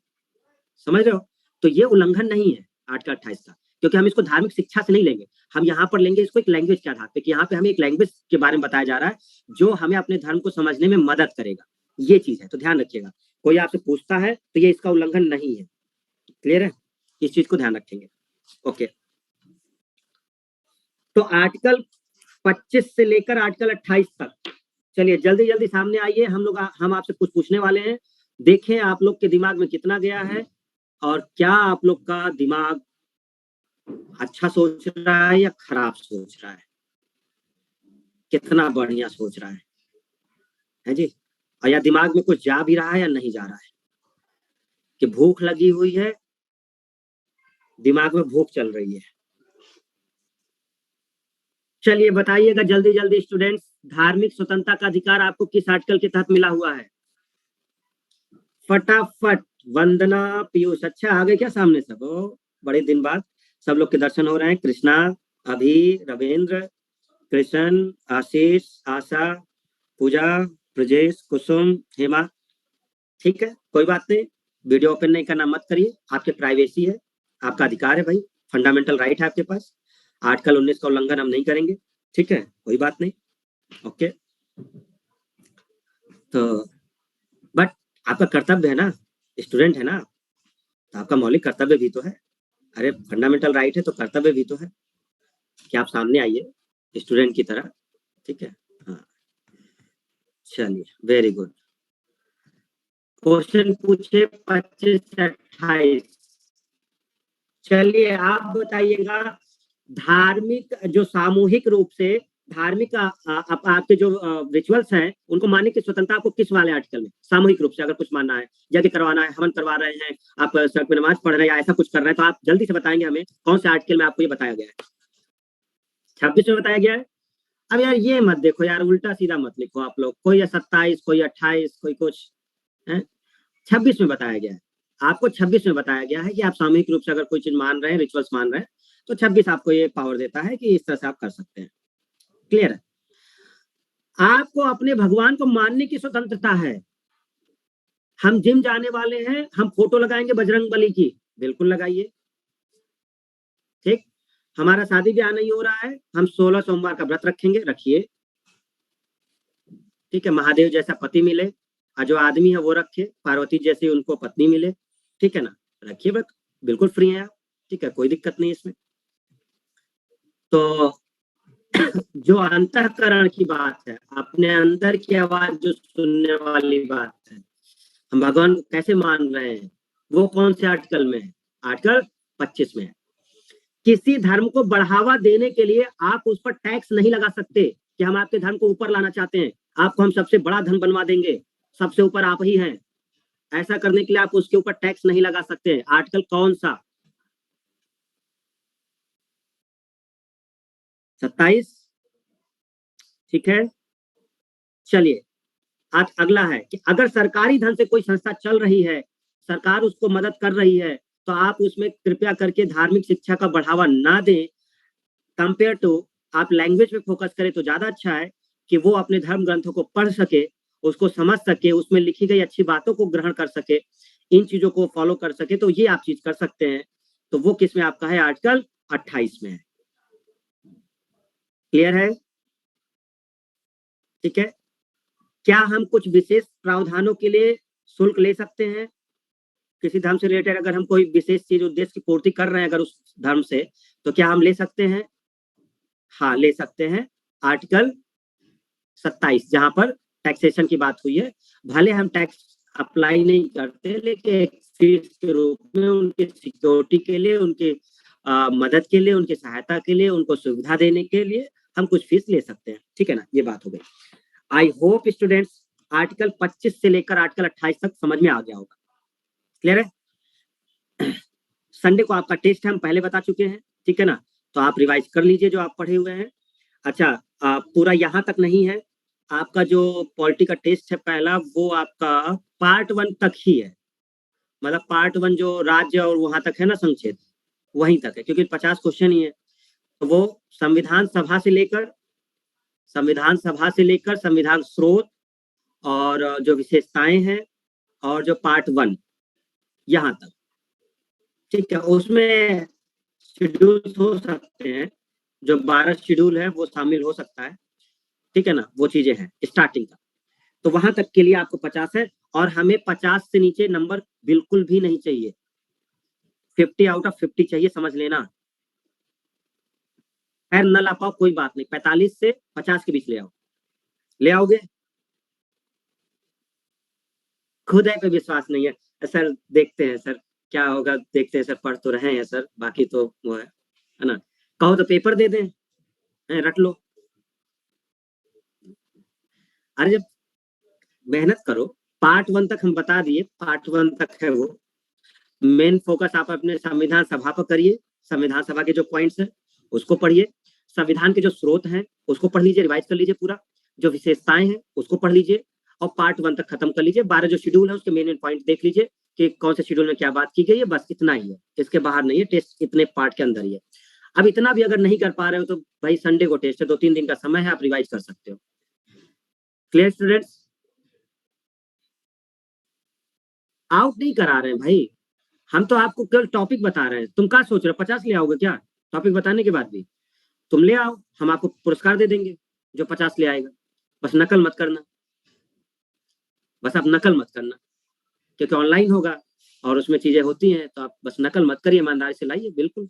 समझ रहे हो। तो ये उल्लंघन नहीं है आर्टिकल 28 का, क्योंकि हम इसको धार्मिक शिक्षा से नहीं लेंगे, हम यहाँ पर लेंगे इसको एक लैंग्वेज के आधार पे कि यहाँ पे हमें एक लैंग्वेज के बारे में बताया जा रहा है जो हमें अपने धर्म को समझने में मदद करेगा, ये चीज है। तो ध्यान रखिएगा, कोई आपसे पूछता है तो ये इसका उल्लंघन नहीं है, क्लियर है, इस चीज को ध्यान रखेंगे। ओके, तो आर्टिकल 25 से लेकर आर्टिकल 28 तक, चलिए जल्दी जल्दी सामने आइए, हम आपसे कुछ पूछने वाले हैं, देखें आप लोग के दिमाग में कितना गया है और क्या आप लोग का दिमाग अच्छा सोच रहा है या खराब सोच रहा है, कितना बढ़िया सोच रहा है जी, और या दिमाग में कुछ जा भी रहा है या नहीं जा रहा है, कि भूख लगी हुई है, दिमाग में भूख चल रही है। चलिए बताइएगा जल्दी जल्दी स्टूडेंट्स, धार्मिक स्वतंत्रता का अधिकार आपको किस आर्टिकल के तहत मिला हुआ है, फटाफट। वंदना, पीयूष, अच्छा आ गए क्या सामने सब, बड़े दिन बाद सब लोग के दर्शन हो रहे हैं। कृष्णा, अभी, रविंद्र, कृष्ण, आशीष, आशा, पूजा, ब्रजेश, कुसुम, हेमा, ठीक है कोई बात नहीं, वीडियो ओपन नहीं करना मत करिए, आपकी प्राइवेसी है, आपका अधिकार है भाई, फंडामेंटल राइट है आपके पास, आर्टिकल 19 का उल्लंघन हम नहीं करेंगे, ठीक है कोई बात नहीं। ओके, तो बट आपका कर्तव्य है ना, स्टूडेंट है ना, तो आपका मौलिक कर्तव्य भी तो है, अरे फंडामेंटल राइट है तो कर्तव्य भी तो है कि आप सामने आइए स्टूडेंट की तरह, ठीक है। हाँ चलिए, वेरी गुड। क्वेश्चन पूछे 25 से 28, चलिए आप बताइएगा, धार्मिक जो सामूहिक रूप से धार्मिक आपके जो रिचुअल्स हैं उनको मानने की स्वतंत्रता आपको किस वाले आर्टिकल में, सामूहिक रूप से अगर कुछ मानना है, यज्ञ करवाना है, हवन करवा रहे हैं, आप सड़क में नमाज पढ़ रहे हैं या ऐसा कुछ कर रहे हैं, तो आप जल्दी से बताएंगे हमें कौन से आर्टिकल में आपको ये बताया गया है। 26 में बताया गया है। अब यार ये मत देखो यार, उल्टा सीधा मत लिखो आप लोग, कोई 27, कोई 28, कोई कुछ है। 26 में बताया गया है आपको, 26 में बताया गया है कि आप सामूहिक रूप से अगर कोई चीज मान रहे हैं, रिचुअल्स मान रहे हैं, तो 26 आपको ये पावर देता है कि इस तरह से आप कर सकते हैं, क्लियर है। आपको अपने भगवान को मानने की स्वतंत्रता है। हम जिम जाने वाले हैं, हम फोटो लगाएंगे बजरंग बली की, बिल्कुल लगाइए, ठीक। हमारा शादी ब्याह नहीं हो रहा है, हम 16 सोमवार का व्रत रखेंगे, रखिए, ठीक है। महादेव जैसा पति मिले और जो आदमी है वो रखे, पार्वती जैसी उनको पत्नी मिले, ठीक है ना, रखिए व्रत, बिल्कुल फ्री है आप, ठीक है कोई दिक्कत नहीं इसमें। तो जो अंतःकरण की बात है, अपने अंदर की आवाज जो सुनने वाली बात है, हम भगवान को कैसे मान रहे हैं, वो कौन से आर्टिकल में है, आर्टिकल 25 में है। किसी धर्म को बढ़ावा देने के लिए आप उस पर टैक्स नहीं लगा सकते कि हम आपके धर्म को ऊपर लाना चाहते हैं, आपको हम सबसे बड़ा धन बनवा देंगे, सबसे ऊपर आप ही हैं। ऐसा करने के लिए आप उसके ऊपर टैक्स नहीं लगा सकते हैं। आर्टिकल कौन सा? 27। ठीक है, चलिए आज अगला है कि अगर सरकारी धन से कोई संस्था चल रही है, सरकार उसको मदद कर रही है, तो आप उसमें कृपया करके धार्मिक शिक्षा का बढ़ावा ना दें। कंपेयर टू आप लैंग्वेज पे फोकस करें तो ज्यादा अच्छा है कि वो अपने धर्म ग्रंथों को पढ़ सके, उसको समझ सके, उसमें लिखी गई अच्छी बातों को ग्रहण कर सके, इन चीजों को फॉलो कर सके, तो ये आप चीज कर सकते हैं। तो वो किस में आपका है? आर्टिकल 28 में है। क्लियर है? ठीक है। क्या हम कुछ विशेष प्रावधानों के लिए शुल्क ले सकते हैं? किसी धर्म से रिलेटेड अगर हम कोई विशेष चीज उद्देश्य की पूर्ति कर रहे हैं अगर उस धर्म से, तो क्या हम ले सकते हैं? हाँ, ले सकते हैं। आर्टिकल 27 जहां पर टैक्सेशन की बात हुई है, भले हम टैक्स अप्लाई नहीं करते, लेकिन एक फीस के रूप में उनके सिक्योरिटी के लिए, उनके मदद के लिए, उनकी सहायता के लिए, उनको सुविधा देने के लिए हम कुछ फीस ले सकते हैं। ठीक है ना, ये बात हो गई। आई होप स्टूडेंट्स आर्टिकल 25 से लेकर आर्टिकल 28 तक समझ में आ गया होगा। क्लियर है? संडे को आपका टेस्ट है, हम पहले बता चुके हैं। ठीक है ना, तो आप रिवाइज कर लीजिए जो आप पढ़े हुए हैं। अच्छा, पूरा यहाँ तक नहीं है, आपका जो पॉलिटी का टेस्ट है पहला, वो आपका पार्ट 1 तक ही है। मतलब पार्ट 1 जो राज्य और वहां तक है ना, संक्षेप, वहीं तक है, क्योंकि 50 क्वेश्चन ही है। तो वो संविधान सभा से लेकर संविधान स्रोत और जो विशेषताएं हैं और जो पार्ट 1 यहाँ तक। ठीक है, उसमें शेड्यूल हो सकते हैं, जो 12 शेड्यूल है वो शामिल हो सकता है। ठीक है ना, वो चीजें हैं स्टार्टिंग का। तो वहां तक के लिए आपको 50 है, और हमें 50 से नीचे नंबर बिल्कुल भी नहीं चाहिए। 50 आउट ऑफ 50 चाहिए, समझ लेना। खैर न ला पाओ कोई बात नहीं, 45 से 50 के बीच ले आओ। ले आओगे? खुद है पे विश्वास नहीं है सर, देखते हैं सर क्या होगा, देखते हैं सर, पढ़ तो रहे हैं सर, बाकी तो वो है ना। कहो तो पेपर दे दें, रट लो। अरे जब मेहनत करो, पार्ट 1 तक हम बता दिए, पार्ट 1 तक है वो। मेन फोकस आप अपने संविधान सभा पर करिए, संविधान सभा के जो पॉइंट्स हैं उसको पढ़िए, संविधान के जो स्रोत हैं उसको पढ़ लीजिए, रिवाइज कर लीजिए पूरा, जो विशेषताएं हैं उसको पढ़ लीजिए, और पार्ट 1 तक खत्म कर लीजिए। 12 जो शेड्यूल है उसके मेन मेन पॉइंट देख लीजिए कि कौन से शेड्यूल में क्या बात की गई है, बस इतना ही है, इसके बाहर नहीं है। टेस्ट इतने पार्ट के अंदर ही है। अब इतना भी अगर नहीं कर पा रहे हो तो भाई संडे को टेस्ट है, 2-3 दिन का समय है, आप रिवाइज कर सकते हो। Clear students? आउट नहीं करा रहे हैं भाई, हम तो आपको केवल टॉपिक बता रहे हैं। तुम क्या सोच रहे हो, 50 ले आओगे क्या टॉपिक बताने के बाद भी? तुम ले आओ, हम आपको पुरस्कार दे देंगे जो 50 ले आएगा। बस नकल मत करना, बस आप नकल मत करना, क्योंकि ऑनलाइन होगा और उसमें चीजें होती हैं, तो आप बस नकल मत करिए, ईमानदारी से लाइए बिल्कुल।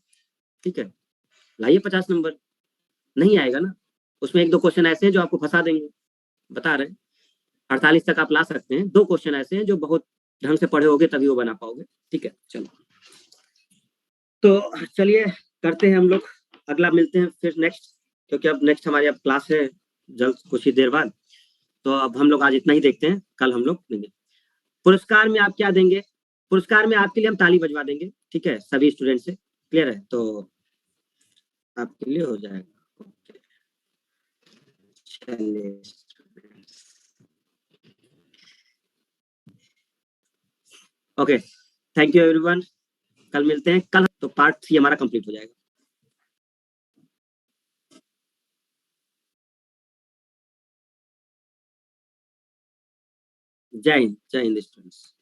ठीक है, लाइए 50 नंबर। नहीं आएगा ना, उसमें 1-2 क्वेश्चन ऐसे हैं जो आपको फंसा देंगे, बता रहे हैं। 48 तक आप ला सकते हैं, 2 क्वेश्चन ऐसे हैं जो बहुत ढंग से पढ़े होगे तभी वो बना पाओगे। ठीक है, चलो तो चलिए करते हैं हम लोग, अगला मिलते हैं फिर नेक्स्ट, क्योंकि अब नेक्स्ट हमारी अब क्लास है जल्द, कुछ ही देर बाद। तो अब हम लोग आज इतना ही देखते हैं, कल हम लोग देंगे। पुरस्कार में आप क्या देंगे? पुरस्कार में आपके लिए हम ताली बजवा देंगे, ठीक है, सभी स्टूडेंट से। क्लियर है? तो आपके लिए हो जाएगा। चलिए, ओके, थैंक यू एवरीवन। कल मिलते हैं, कल तो पार्ट 3 हमारा कंप्लीट हो जाएगा। जय हिंद, जय हिंद स्टूडेंट्स।